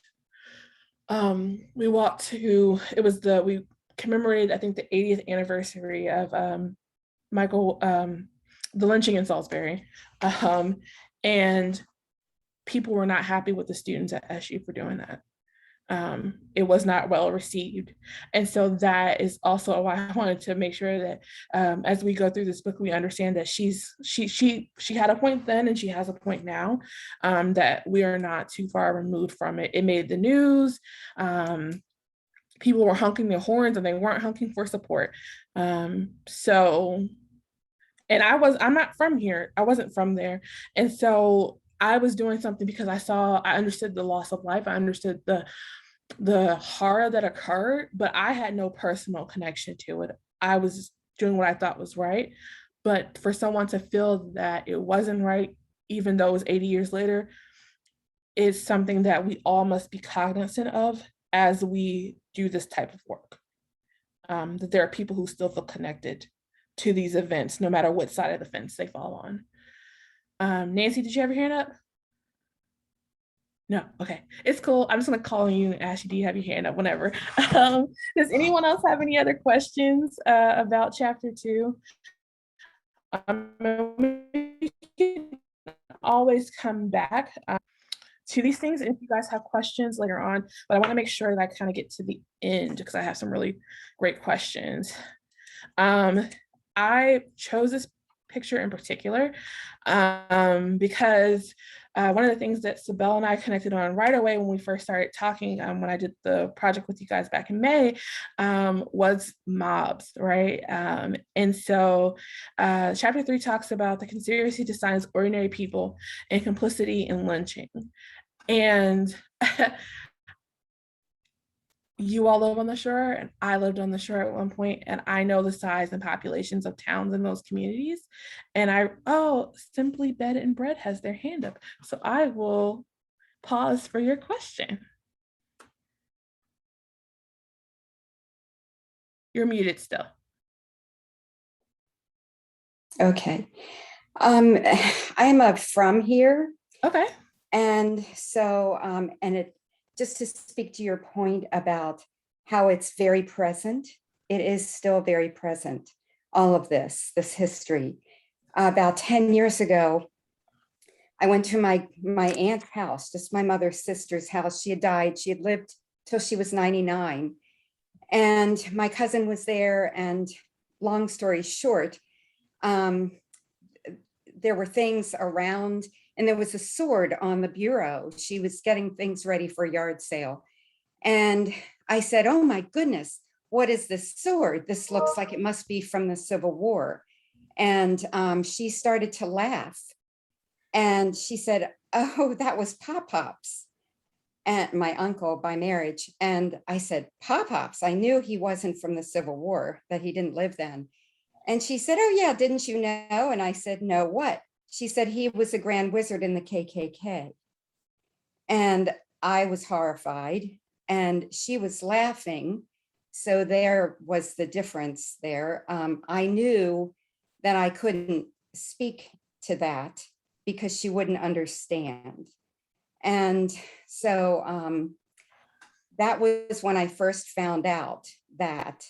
C: we walked to, we commemorated, I think, the 80th anniversary of the lynching in Salisbury. And people were not happy with the students at SU for doing that. It was not well received. And so that is also why I wanted to make sure that as we go through this book, we understand that she had a point then and she has a point now, that we are not too far removed from it. It made the news. People were honking their horns and they weren't honking for support. So, and I'm not from here. I wasn't from there. And so I was doing something because I understood the loss of life. I understood the horror that occurred, but I had no personal connection to it. I was doing what I thought was right. But for someone to feel that it wasn't right, even though it was 80 years later, is something that we all must be cognizant of as we do this type of work. That there are people who still feel connected to these events, no matter what side of the fence they fall on. Nancy, did you have your hand up? No, okay, it's cool. I'm just gonna call on you and ask you, do you have your hand up whenever? Does anyone else have any other questions about chapter 2? We can always come back to these things if you guys have questions later on, but I wanna make sure that I kind of get to the end because I have some really great questions. I chose this picture in particular because one of the things that Sibel and I connected on right away when we first started talking, when I did the project with you guys back in May, was mobs, right? And so chapter 3 talks about the conspiracy to silence ordinary people and complicity in lynching. And you all live on the shore and I lived on the shore at one point, and I know the size and populations of towns in those communities. And Simply Bed and Bread has their hand up. So I will pause for your question. You're muted still.
I: Okay. I'm from here.
C: Okay.
I: And so, just to speak to your point about how it's very present, it is still very present, all of this history. About 10 years ago, I went to my aunt's house, just my mother's sister's house. She had died. She had lived till she was 99. And my cousin was there, and long story short, there were things around, and there was a sword on the bureau. She was getting things ready for a yard sale. And I said, oh my goodness, what is this sword? This looks like it must be from the Civil War. And she started to laugh. And she said, oh, that was Pop-Pop's, and my uncle by marriage. And I said, Pop-Pop's? I knew he wasn't from the Civil War, that he didn't live then. And she said, oh yeah, didn't you know? And I said, no, what? She said he was a grand wizard in the KKK. And I was horrified, and she was laughing. So there was the difference there. I knew that I couldn't speak to that because she wouldn't understand. And so that was when I first found out that.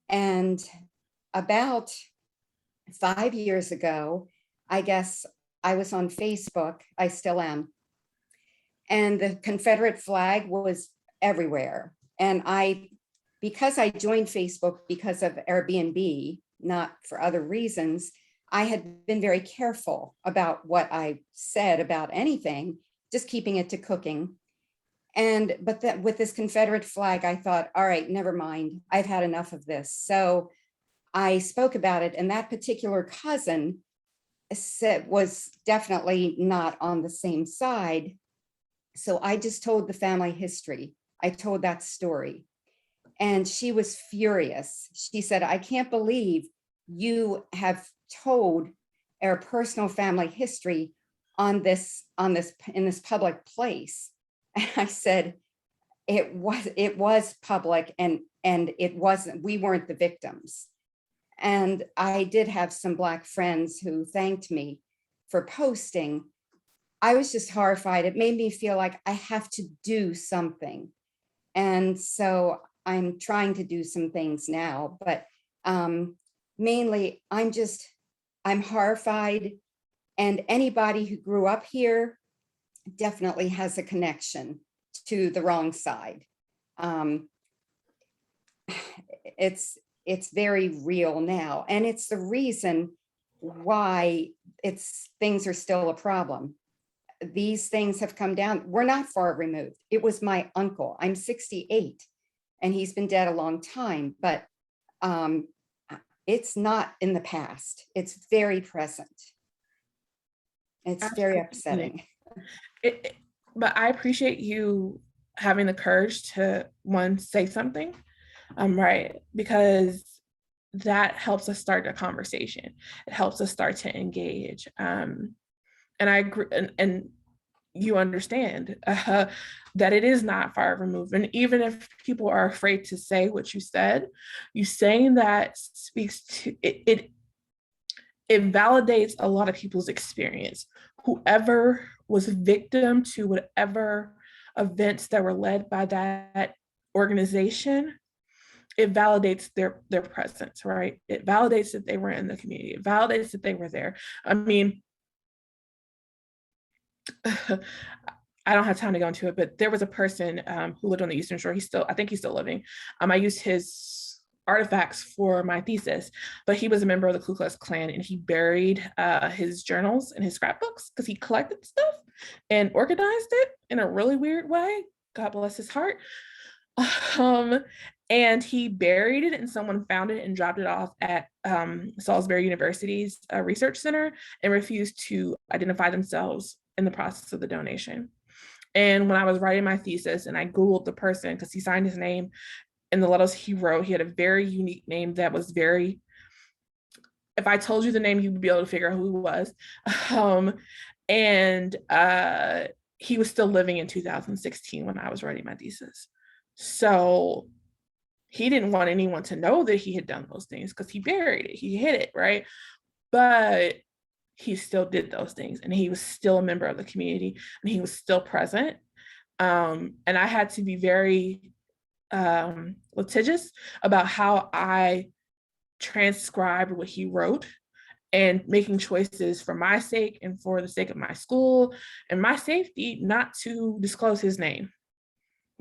I: And about 5 years ago, I guess I was on Facebook, I still am, and the Confederate flag was everywhere. And because I joined Facebook because of Airbnb, not for other reasons, I had been very careful about what I said about anything, just keeping it to cooking. But with this Confederate flag, I thought, all right, never mind, I've had enough of this. So I spoke about it, and that particular cousin was definitely not on the same side. So I just told the family history. I told that story. And she was furious. She said, I can't believe you have told our personal family history in this public place. And I said, it was public, and it wasn't, we weren't the victims. And I did have some Black friends who thanked me for posting. I was just horrified. It made me feel like I have to do something. And so I'm trying to do some things now, but mainly I'm horrified. And anybody who grew up here definitely has a connection to the wrong side. It's very real now. And it's the reason why things are still a problem. These things have come down. We're not far removed. It was my uncle. I'm 68 and he's been dead a long time, but it's not in the past. It's very present. It's very upsetting.
C: But I appreciate you having the courage to, one, say something, right? Because that helps us start a conversation. It helps us start to engage. And I agree, and you understand that it is not far removed. And even if people are afraid to say what you said, you saying that speaks to it. It validates a lot of people's experience. Whoever was victim to whatever events that were led by that organization, it validates their presence, right? It validates that they were in the community. It validates that they were there. I mean, I don't have time to go into it, but there was a person who lived on the Eastern Shore. I think he's still living. I used his artifacts for my thesis, but he was a member of the Ku Klux Klan, and he buried his journals and his scrapbooks because he collected stuff and organized it in a really weird way. God bless his heart. And he buried it, and someone found it and dropped it off at Salisbury University's research center and refused to identify themselves in the process of the donation. And when I was writing my thesis and I Googled the person, because he signed his name in the letters he wrote, he had a very unique name that was very, if I told you the name, you would be able to figure out who he was. And he was still living in 2016 when I was writing my thesis. So he didn't want anyone to know that he had done those things because he buried it, he hid it, right? But he still did those things, and he was still a member of the community, and he was still present. And I had to be very litigious about how I transcribed what he wrote, and making choices for my sake and for the sake of my school and my safety not to disclose his name,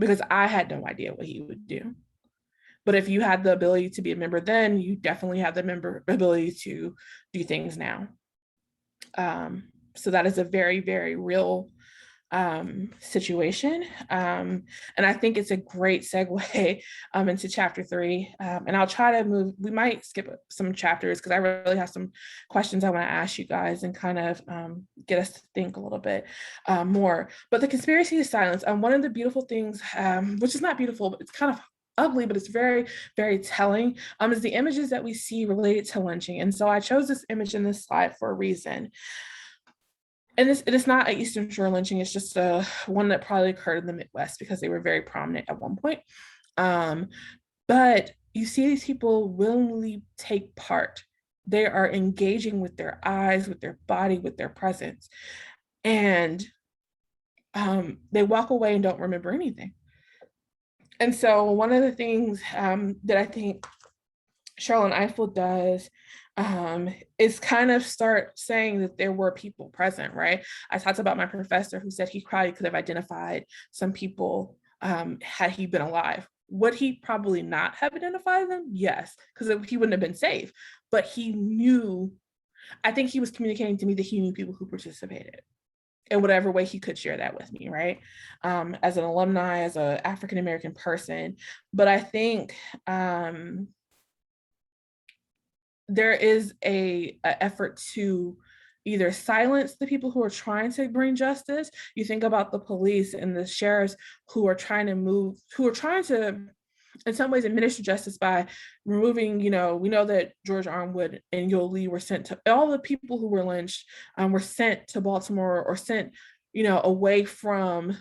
C: because I had no idea what he would do. But if you had the ability to be a member then, you definitely have the ability to do things now. So that is a very, very real situation. And I think it's a great segue into chapter 3. And I'll try to move, we might skip some chapters because I really have some questions I want to ask you guys and kind of get us to think a little bit more. But the conspiracy to silence, one of the beautiful things, which is not beautiful, but it's kind of ugly, but it's very, very telling, is the images that we see related to lynching. And so I chose this image in this slide for a reason. And it is not an Eastern Shore lynching, it's just one that probably occurred in the Midwest because they were very prominent at one point. But you see these people willingly take part. They are engaging with their eyes, with their body, with their presence. And they walk away and don't remember anything. And so one of the things that I think Charlotte Eiffel does is kind of start saying that there were people present, right? I talked about my professor who said he probably could have identified some people had he been alive. Would he probably not have identified them? Yes, because he wouldn't have been safe. But he knew, I think he was communicating to me that he knew people who participated in whatever way he could share that with me, right? As an alumni, as an African-American person. But I think there is a effort to either silence the people who are trying to bring justice. You think about the police and the sheriffs who are trying to, in some ways, administer justice by removing, we know that George Armwood and Yo Lee were sent to, all the people who were lynched were sent to Baltimore or sent, away from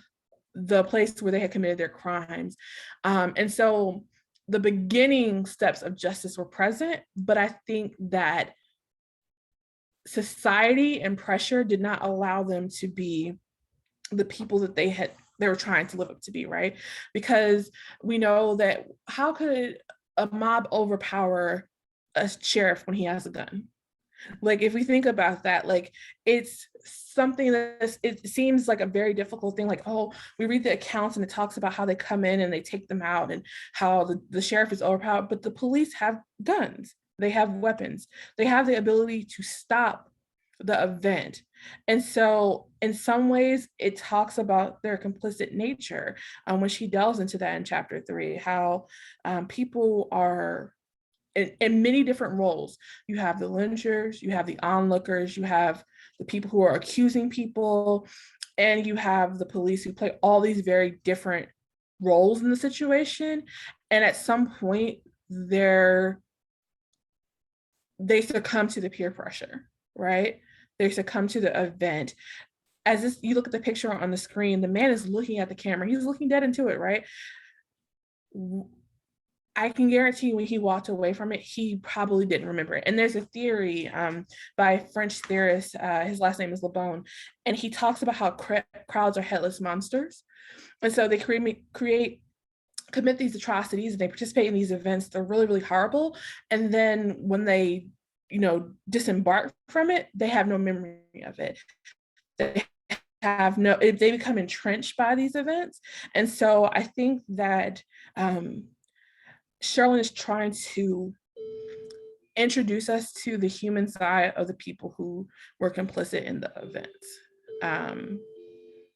C: the place where they had committed their crimes. And so the beginning steps of justice were present, but I think that society and pressure did not allow them to be the people that they were trying to live up to be, right? Because we know that how could a mob overpower a sheriff when he has a gun? Like, if we think about that, like, it's something that it seems like a very difficult thing. Like, oh, we read the accounts and it talks about how they come in and they take them out and how the sheriff is overpowered, but the police have guns, they have weapons, they have the ability to stop the event. And so in some ways it talks about their complicit nature when she delves into that in chapter 3, how people are in many different roles. You have the lynchers, you have the onlookers, you have the people who are accusing people, and you have the police who play all these very different roles in the situation. And at some point they succumb to the peer pressure, right? They succumb to the event. As this, you look at the picture on the screen, the man is looking at the camera, he's looking dead into it, right? I can guarantee when he walked away from it, he probably didn't remember it. And there's a theory by a French theorist, his last name is Le Bon, and he talks about how crowds are headless monsters. And so they commit these atrocities, and they participate in these events. They're really, really horrible. And then when they, disembark from it, they have no memory of it. They become entrenched by these events. And so I think that Sherlyn is trying to introduce us to the human side of the people who were complicit in the events.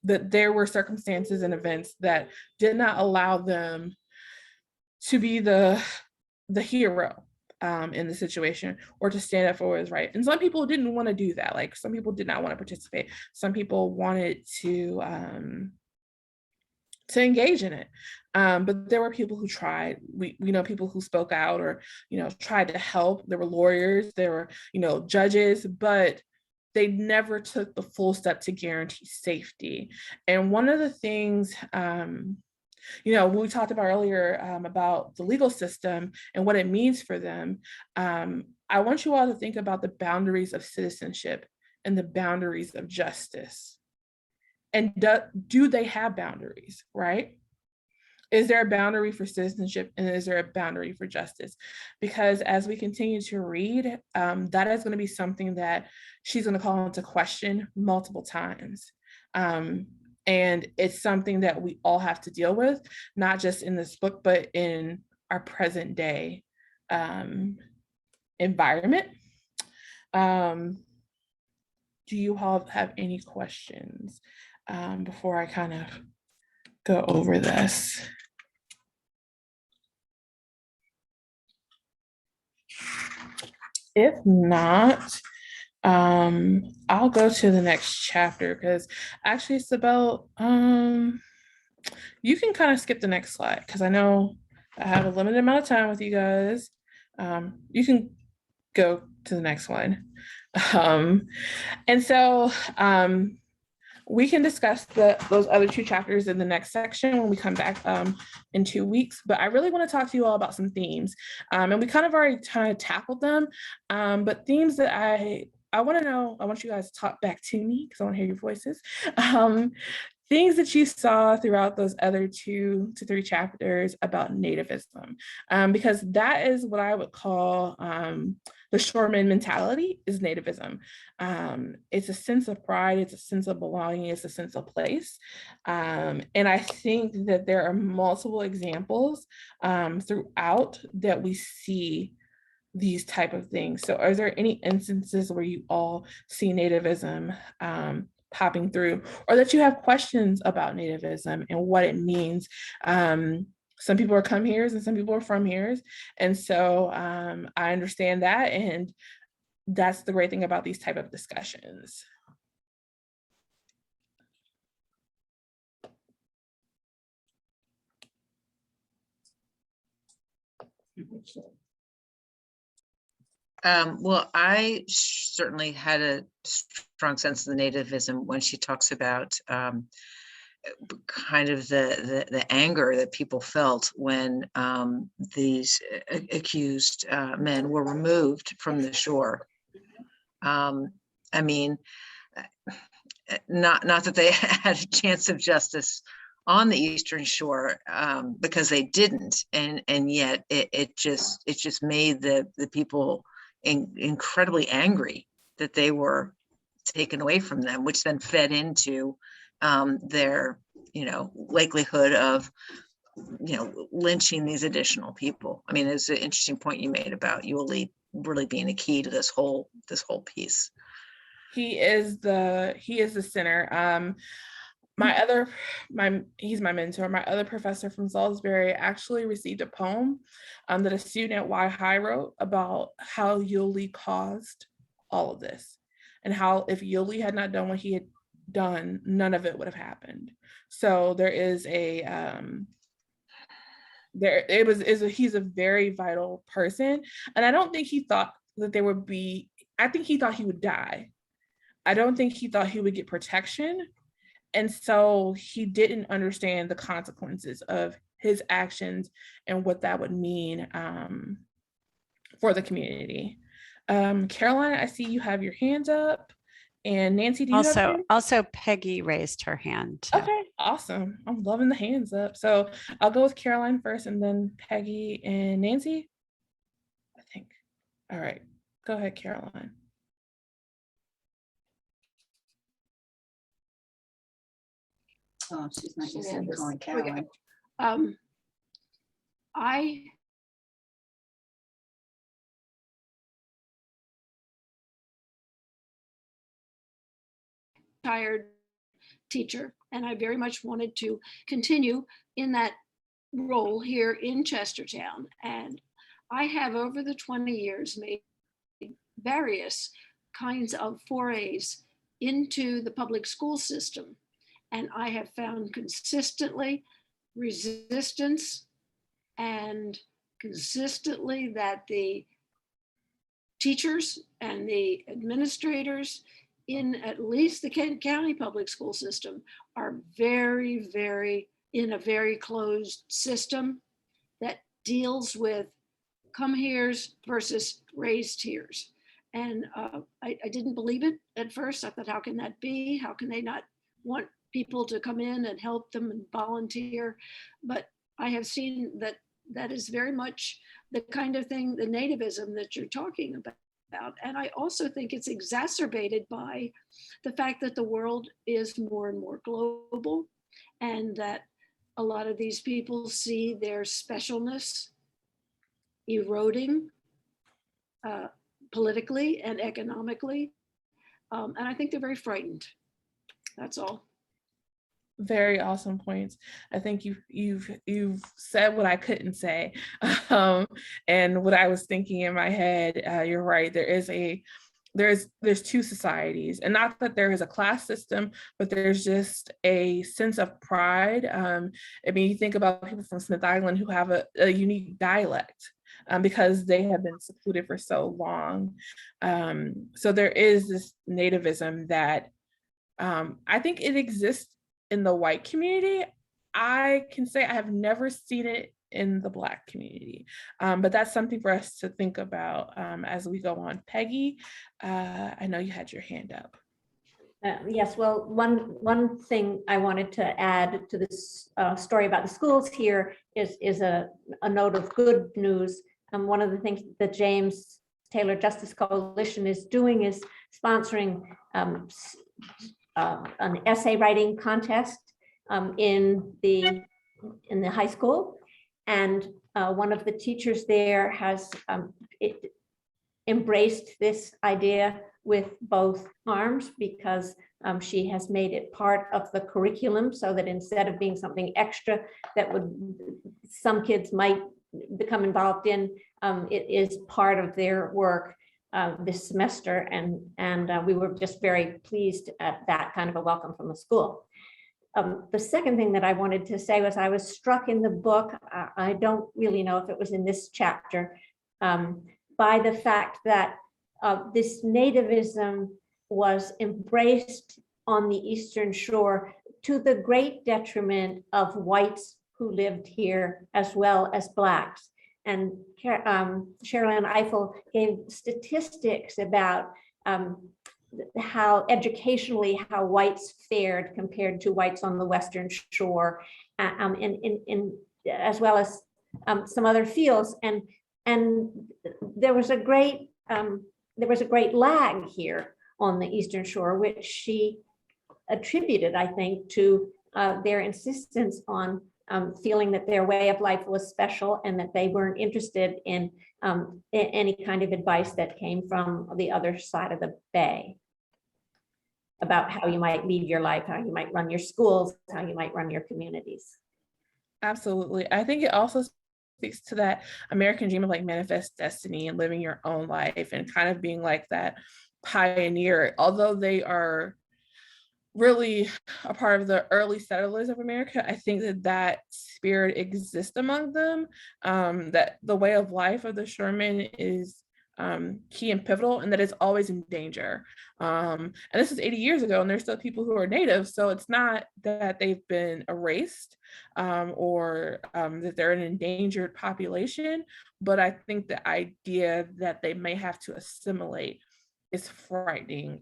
C: That there were circumstances and events that did not allow them to be the hero in the situation, or to stand up for what is right. And some people didn't want to do that. Like, some people did not want to participate. Some people wanted to engage in it. But there were people who tried. We know people who spoke out, or, tried to help. There were lawyers, there were, judges, but they never took the full step to guarantee safety. And one of the things, we talked about earlier about the legal system and what it means for them. I want you all to think about the boundaries of citizenship and the boundaries of justice. And do they have boundaries, right? Is there a boundary for citizenship, and is there a boundary for justice? Because as we continue to read, that is going to be something that she's going to call into question multiple times. And it's something that we all have to deal with, not just in this book, but in our present day environment. Do you all have any questions before I kind of go over this? If not, I'll go to the next chapter, because actually it's about, you can kind of skip the next slide, because I know I have a limited amount of time with you guys. You can go to the next one. And so we can discuss those other 2 chapters in the next section when we come back in 2 weeks. But I really want to talk to you all about some themes. And we kind of already tackled them, but themes that I want to know, I want you guys to talk back to me, because I want to hear your voices. Things that you saw throughout those other 2 to 3 chapters about nativism, because that is what I would call the shoreman mentality, is nativism. It's a sense of pride, it's a sense of belonging, it's a sense of place. And I think that there are multiple examples throughout that we see these type of things. So are there any instances where you all see nativism popping through, or that you have questions about nativism and what it means? Some people are come here's and some people are from here's. And so I understand that. And that's the great thing about these type of discussions.
G: Well, I certainly had a strong sense of the nativism when she talks about kind of the anger that people felt when these accused men were removed from the shore. I mean, not that they had a chance of justice on the Eastern Shore, because they didn't, and yet it just made the people incredibly angry that they were taken away from them, which then fed into their likelihood of lynching these additional people. I mean, it's an interesting point you made about Yulee really being a key to this whole piece.
C: He is the center. He's my mentor. My other professor from Salisbury actually received a poem that a student at Y High wrote about how Yulee caused all of this, and how if Yulee had not done what he had done, none of it would have happened. So there is he's a very vital person, and I don't think he thought that there would be. I think he thought he would die. I don't think he thought he would get protection. And so he didn't understand the consequences of his actions and what that would mean for the community. Caroline, I see you have your hands up. And Nancy, do you have
A: also Peggy raised her hand too.
C: Okay, awesome. I'm loving the hands up. So I'll go with Caroline first and then Peggy and Nancy, I think. All right, go ahead, Caroline.
J: Oh, she's not used to calling Caroline.
H: I retired teacher, and I very much wanted to continue in that role here in Chestertown. And I have over the 20 years made various kinds of forays into the public school system. And I have found consistently resistance and consistently that the teachers and the administrators in at least the Kent County public school system are very, very in a very closed system that deals with come here's versus raised here's. And I didn't believe it at first. I thought, how can that be? How can they not want people to come in and help them and volunteer? But I have seen that that is very much the kind of thing, the nativism that you're talking about. And I also think it's exacerbated by the fact that the world is more and more global, and that a lot of these people see their specialness eroding politically and economically. And I think they're very frightened. That's all.
C: Very awesome points. I think you've said what I couldn't say, and what I was thinking in my head. You're right. There's two societies, and not that there is a class system, but there's just a sense of pride. I mean, you think about people from Smith Island who have a unique dialect because they have been secluded for so long. So there is this nativism that I think it exists in the white community. I can say I have never seen it in the Black community, but that's something for us to think about as we go on. Peggy, I know you had your hand up.
F: Yes, well, one thing I wanted to add to this story about the schools here is a note of good news. One of the things that James Taylor Justice Coalition is doing is sponsoring an essay writing contest in the high school, and one of the teachers there has embraced this idea with both arms, because she has made it part of the curriculum, so that instead of being something extra that some kids might become involved in, it is part of their work this semester, and we were just very pleased at that kind of a welcome from the school. The second thing that I wanted to say was I was struck in the book, I don't really know if it was in this chapter, by the fact that this nativism was embraced on the Eastern Shore to the great detriment of whites who lived here as well as Blacks. And Sherilyn Eiffel gave statistics about how educationally how whites fared compared to whites on the Western Shore, as well as some other fields. And there was a great lag here on the Eastern Shore, which she attributed, I think, to their insistence on feeling that their way of life was special and that they weren't interested in any kind of advice that came from the other side of the bay about how you might lead your life, how you might run your schools, how you might run your communities.
C: Absolutely. I think it also speaks to that American dream of like manifest destiny and living your own life and kind of being like that pioneer, although they are really a part of the early settlers of America. I think that spirit exists among them, that the way of life of the Sherman is key and pivotal, and that it's always in danger. And this is 80 years ago, and there's still people who are native, so it's not that they've been erased or that they're an endangered population, but I think the idea that they may have to assimilate is frightening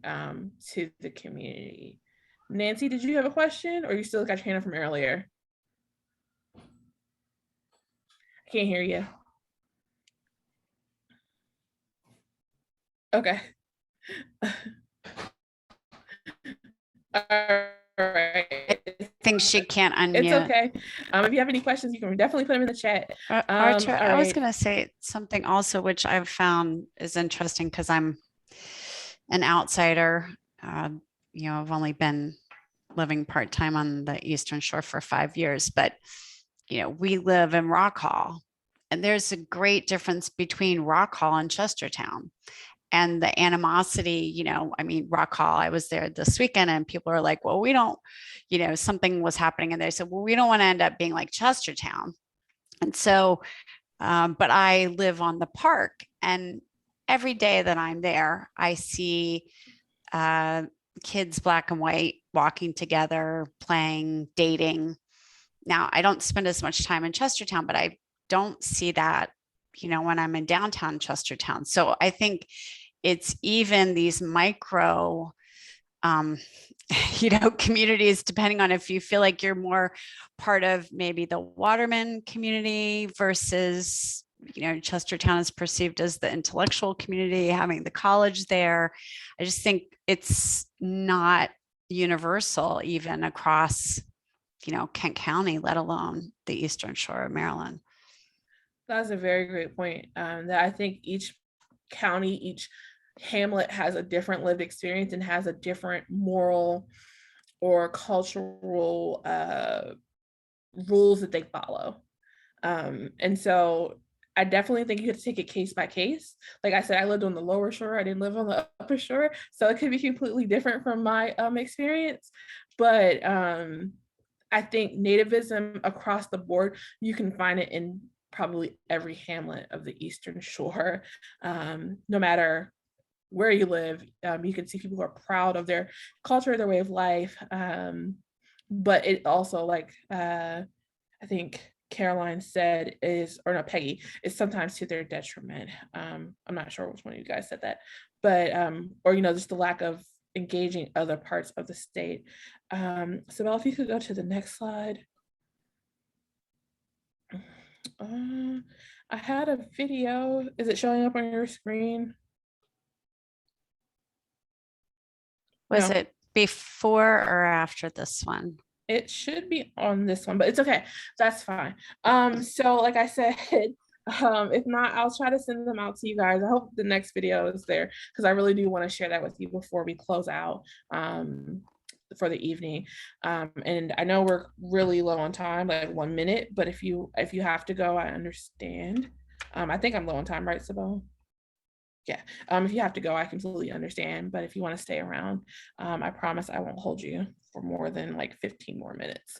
C: to the community. Nancy, did you have a question, or you still got your hand up from earlier? I can't hear you. Okay. All right.
A: I think she can't unmute.
C: It's okay. If you have any questions, you can definitely put them in the chat.
A: Artur, I was
C: right.
A: going to say something also, which I've found is interesting because I'm an outsider. I've only been living part-time on the Eastern Shore for 5 years, but we live in Rock Hall, and there's a great difference between Rock Hall and Chestertown. And the animosity, Rock Hall, I was there this weekend and people are like, well, we don't, something was happening. And they said, well, we don't want to end up being like Chestertown. And so, but I live on the park, and every day that I'm there, I see kids, black and white, walking together, playing, dating. Now, I don't spend as much time in Chestertown, but I don't see that, when I'm in downtown Chestertown. So I think it's even these micro, communities, depending on if you feel like you're more part of maybe the Waterman community versus, Chestertown is perceived as the intellectual community, having the college there. I just think it's not universal even across, Kent County, let alone the Eastern Shore of Maryland.
C: That's a very great point. That I think each county, each hamlet has a different lived experience and has a different moral or cultural rules that they follow. And so I definitely think you have to take it case by case. Like I said, I lived on the lower shore. I didn't live on the upper shore. So it could be completely different from my experience. But I think nativism across the board, you can find it in probably every hamlet of the Eastern Shore. No matter where you live, you can see people who are proud of their culture, their way of life. But it also, like I think Caroline said, Peggy, is sometimes to their detriment. I'm not sure which one of you guys said that, but just the lack of engaging other parts of the state. Sibel, if you could go to the next slide. I had a video. Is it showing up on your screen?
A: Was it before or after this one?
C: It should be on this one, but it's okay. That's fine. So like I said, if not, I'll try to send them out to you guys. I hope the next video is there because I really do want to share that with you before we close out for the evening. And I know we're really low on time, like 1 minute, but if you have to go, I understand. I think I'm low on time, right, Sibel? Yeah. If you have to go, I completely understand. But if you want to stay around, I promise I won't hold you for more than like 15 more minutes.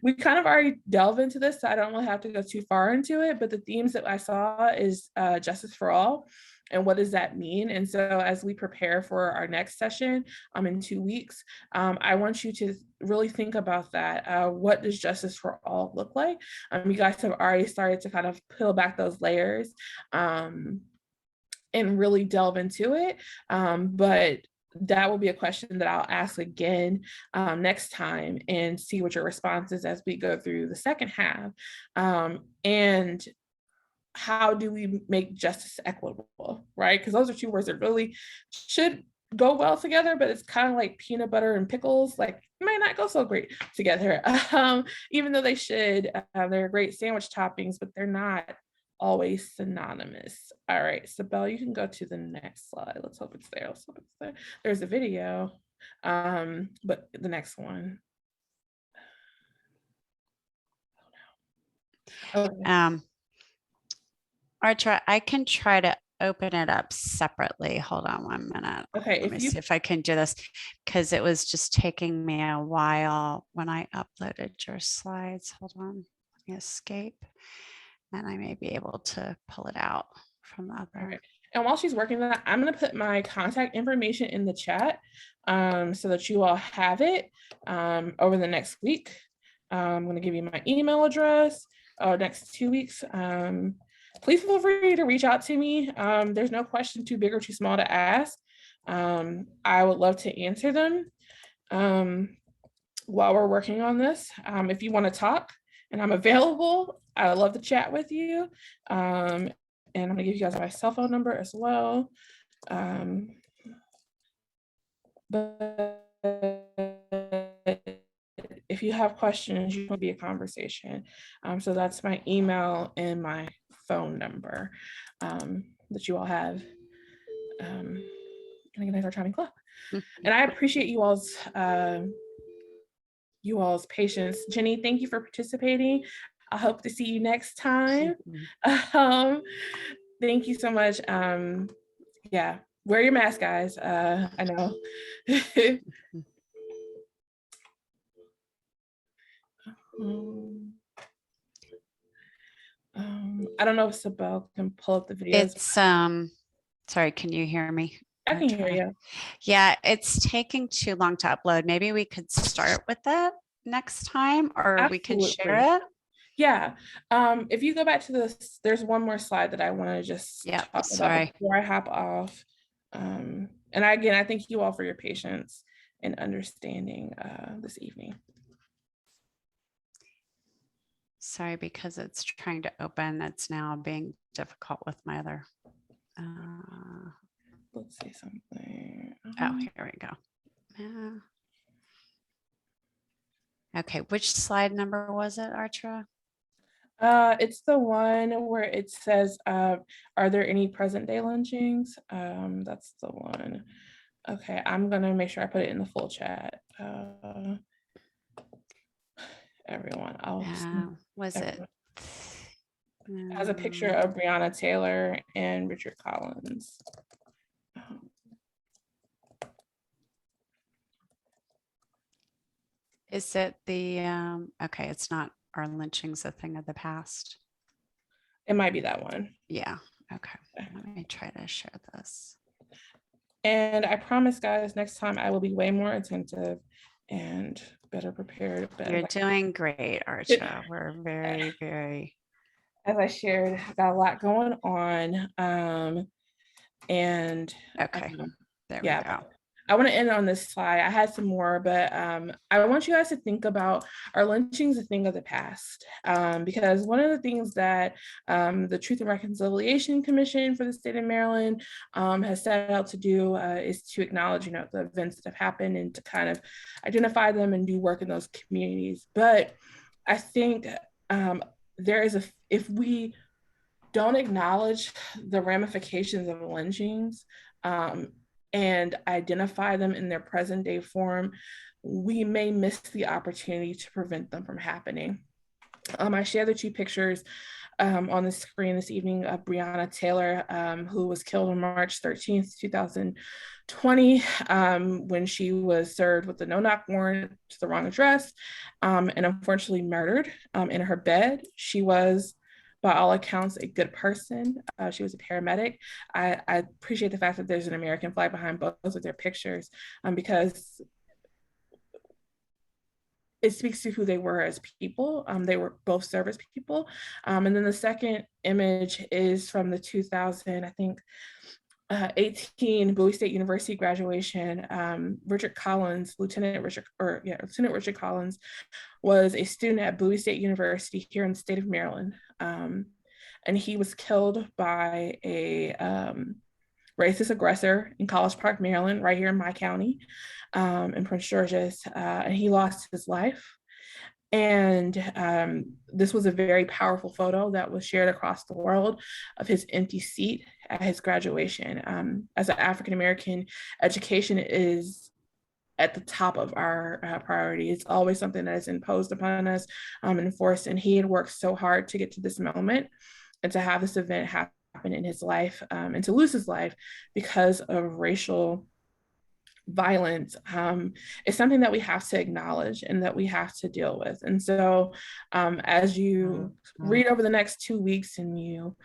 C: We kind of already delved into this, so I don't really have to go too far into it, but the themes that I saw is justice for all. And what does that mean? And so as we prepare for our next session in 2 weeks, I want you to really think about that. What does justice for all look like? You guys have already started to kind of peel back those layers and really delve into it. But that will be a question that I'll ask again next time and see what your response is as we go through the second half. And how do we make justice equitable, right? Because those are two words that really should go well together, but it's kind of like peanut butter and pickles, like might not go so great together. Even though they should, they're great sandwich toppings, but they're not always synonymous. All right, so Belle, you can go to the next slide. Let's hope it's there. Let's hope it's there. There's a video, but the next one.
A: Okay. Artura, I can try to open it up separately. Hold on 1 minute.
C: Okay,
A: let me see if I can do this, because it was just taking me a while when I uploaded your slides. Hold on, let me escape, and I may be able to pull it out from the other.
C: Right. And while she's working on that, I'm going to put my contact information in the chat so that you all have it over the next week. I'm going to give you my email address next 2 weeks. Please feel free to reach out to me. There's no question too big or too small to ask. I would love to answer them while we're working on this. If you want to talk and I'm available, I would love to chat with you. And I'm gonna give you guys my cell phone number as well. But if you have questions, you can be a conversation. So that's my email and my phone number that you all have. And again, our timing clock. And I appreciate you all's patience. Jenny, thank you for participating. I hope to see you next time. Thank you so much. Yeah, wear your mask, guys. I know. I don't know if Sabelle can pull up the video.
A: It's sorry, can you hear me?
C: I can hear you.
A: Yeah, it's taking too long to upload. Maybe we could start with that next time, or we can share it.
C: Yeah. If you go back to this, there's one more slide that I want to just talk about before I hop off. And again, I thank you all for your patience and understanding this evening.
A: Sorry, because it's trying to open. It's now being difficult with my other.
C: Let's see something.
A: Oh, here we go. Okay, which slide number was it, Artura?
C: It's the one where it says, are there any present day lynchings? That's the one. Okay, I'm gonna make sure I put it in the full chat. Everyone else.
A: Was it?
C: It has a picture of Breonna Taylor and Richard Collins.
A: Is it the, okay, it's not Are Lynchings a Thing of the Past?
C: It might be that one.
A: Yeah, okay. Let me try to share this.
C: And I promise, guys, next time I will be way more attentive and better prepared.
A: You're doing great, Artura. We're very, very.
C: As I shared, I've got a lot going on. And
A: okay, there we go.
C: I want to end on this slide. I had some more, but I want you guys to think about, are lynchings a thing of the past? Because one of the things that the Truth and Reconciliation Commission for the state of Maryland has set out to do is to acknowledge, the events that have happened and to kind of identify them and do work in those communities. But I think if we don't acknowledge the ramifications of lynchings, and identify them in their present day form, we may miss the opportunity to prevent them from happening. I shared the two pictures on the screen this evening of Breonna Taylor, who was killed on March 13th, 20 when she was served with a no-knock warrant to the wrong address and unfortunately murdered in her bed. She was, by all accounts, a good person. She was a paramedic. I appreciate the fact that there's an American flag behind both of their pictures because it speaks to who they were as people. They were both service people. And then the second image is from the 2000, I think, 18 Bowie State University graduation. Richard Collins, Lieutenant Richard Collins was a student at Bowie State University here in the state of Maryland. And he was killed by a racist aggressor in College Park, Maryland, right here in my county, in Prince George's, and he lost his life. And this was a very powerful photo that was shared across the world of his empty seat at his graduation. As an African-American, education is at the top of our priority. It's always something that is imposed upon us and enforced. And he had worked so hard to get to this moment and to have this event happen in his life and to lose his life because of racial violence is something that we have to acknowledge and that we have to deal with. And so as you read over the next 2 weeks and you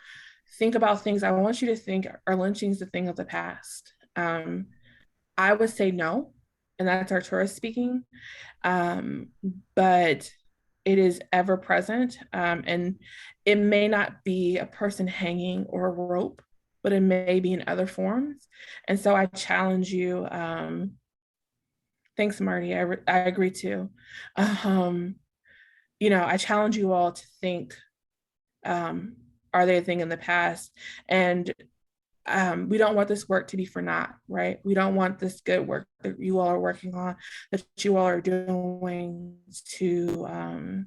C: think about things, I want you to think, are lynchings the thing of the past? I would say no, and that's Artura speaking, but it is ever present, and it may not be a person hanging or a rope, but it may be in other forms. And so I challenge you, thanks, Marty, I agree too. You know, I challenge you all to think, are they a thing in the past? And we don't want this work to be for naught, right? We don't want this good work that you all are working on, that you all are doing to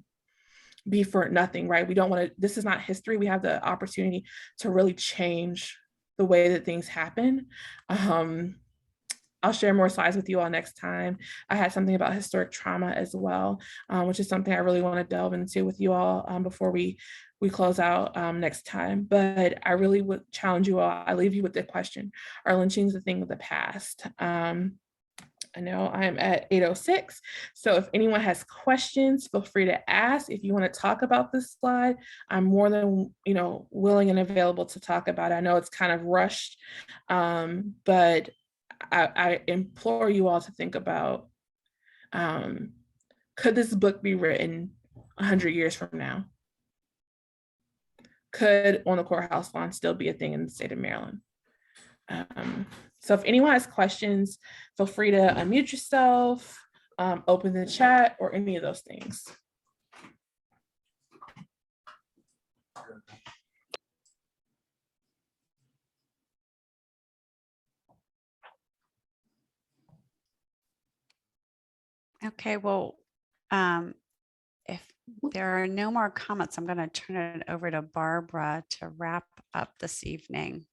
C: be for nothing, right? We don't want to, this is not history. We have the opportunity to really change the way that things happen. I'll share more slides with you all next time. I had something about historic trauma as well, which is something I really want to delve into with you all before we close out next time. But I really would challenge you all. I leave you with the question, are lynchings a thing of the past? I know I'm at 8:06. So if anyone has questions, feel free to ask. If you want to talk about this slide, I'm more than willing and available to talk about it. I know it's kind of rushed, but I implore you all to think about, could this book be written 100 years from now? Could On the Courthouse Lawn still be a thing in the state of Maryland? So if anyone has questions, feel free to unmute yourself, open the chat, or any of those things.
A: Okay, well, if there are no more comments, I'm going to turn it over to Barbara to wrap up this evening.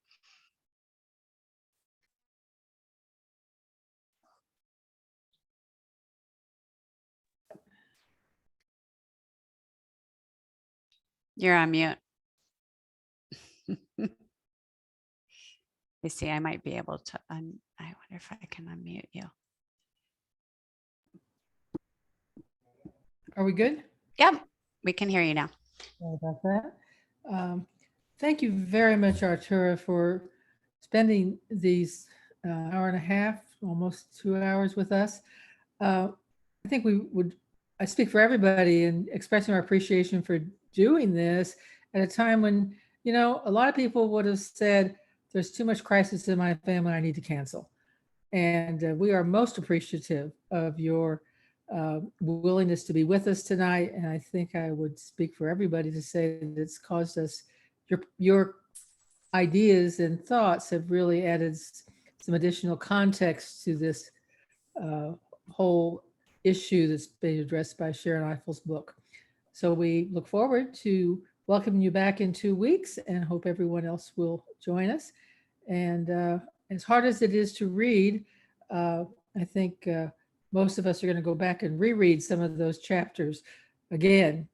A: You're on mute. You see, I might be able to, I wonder if I can unmute you.
B: Are we good?
A: Yep, we can hear you now.
B: Sorry about that. Thank you very much, Artura, for spending these hour and a half, almost 2 hours with us. I think I speak for everybody in expressing our appreciation for doing this at a time when, a lot of people would have said, there's too much crisis in my family, I need to cancel. And we are most appreciative of your willingness to be with us tonight. And I think I would speak for everybody to say that it's caused us, your ideas and thoughts have really added some additional context to this whole issue that's being addressed by Sharon Eiffel's book. So we look forward to welcoming you back in 2 weeks and hope everyone else will join us. And as hard as it is to read, I think most of us are going to go back and reread some of those chapters again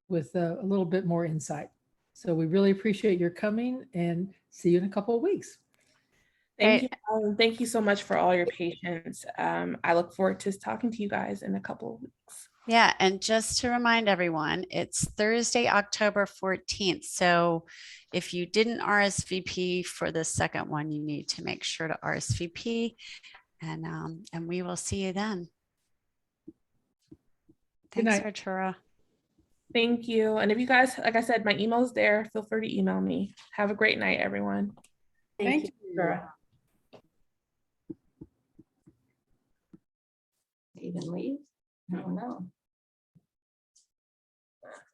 B: with a little bit more insight. So we really appreciate your coming and see you in a couple of weeks.
C: Thank you.
A: Great.
C: Thank you so much for all your patience. I look forward to talking to you guys in a couple of weeks.
A: Yeah, and just to remind everyone, it's Thursday, October 14th. So if you didn't RSVP for the second one, you need to make sure to RSVP, and we will see you then.
B: Good
A: Thanks,
B: night.
A: Artura.
C: Thank you. And if you guys, like I said, my email is there. Feel free to email me. Have a great night, everyone.
B: Thank you.
F: Artura.
D: Even leave? I don't know.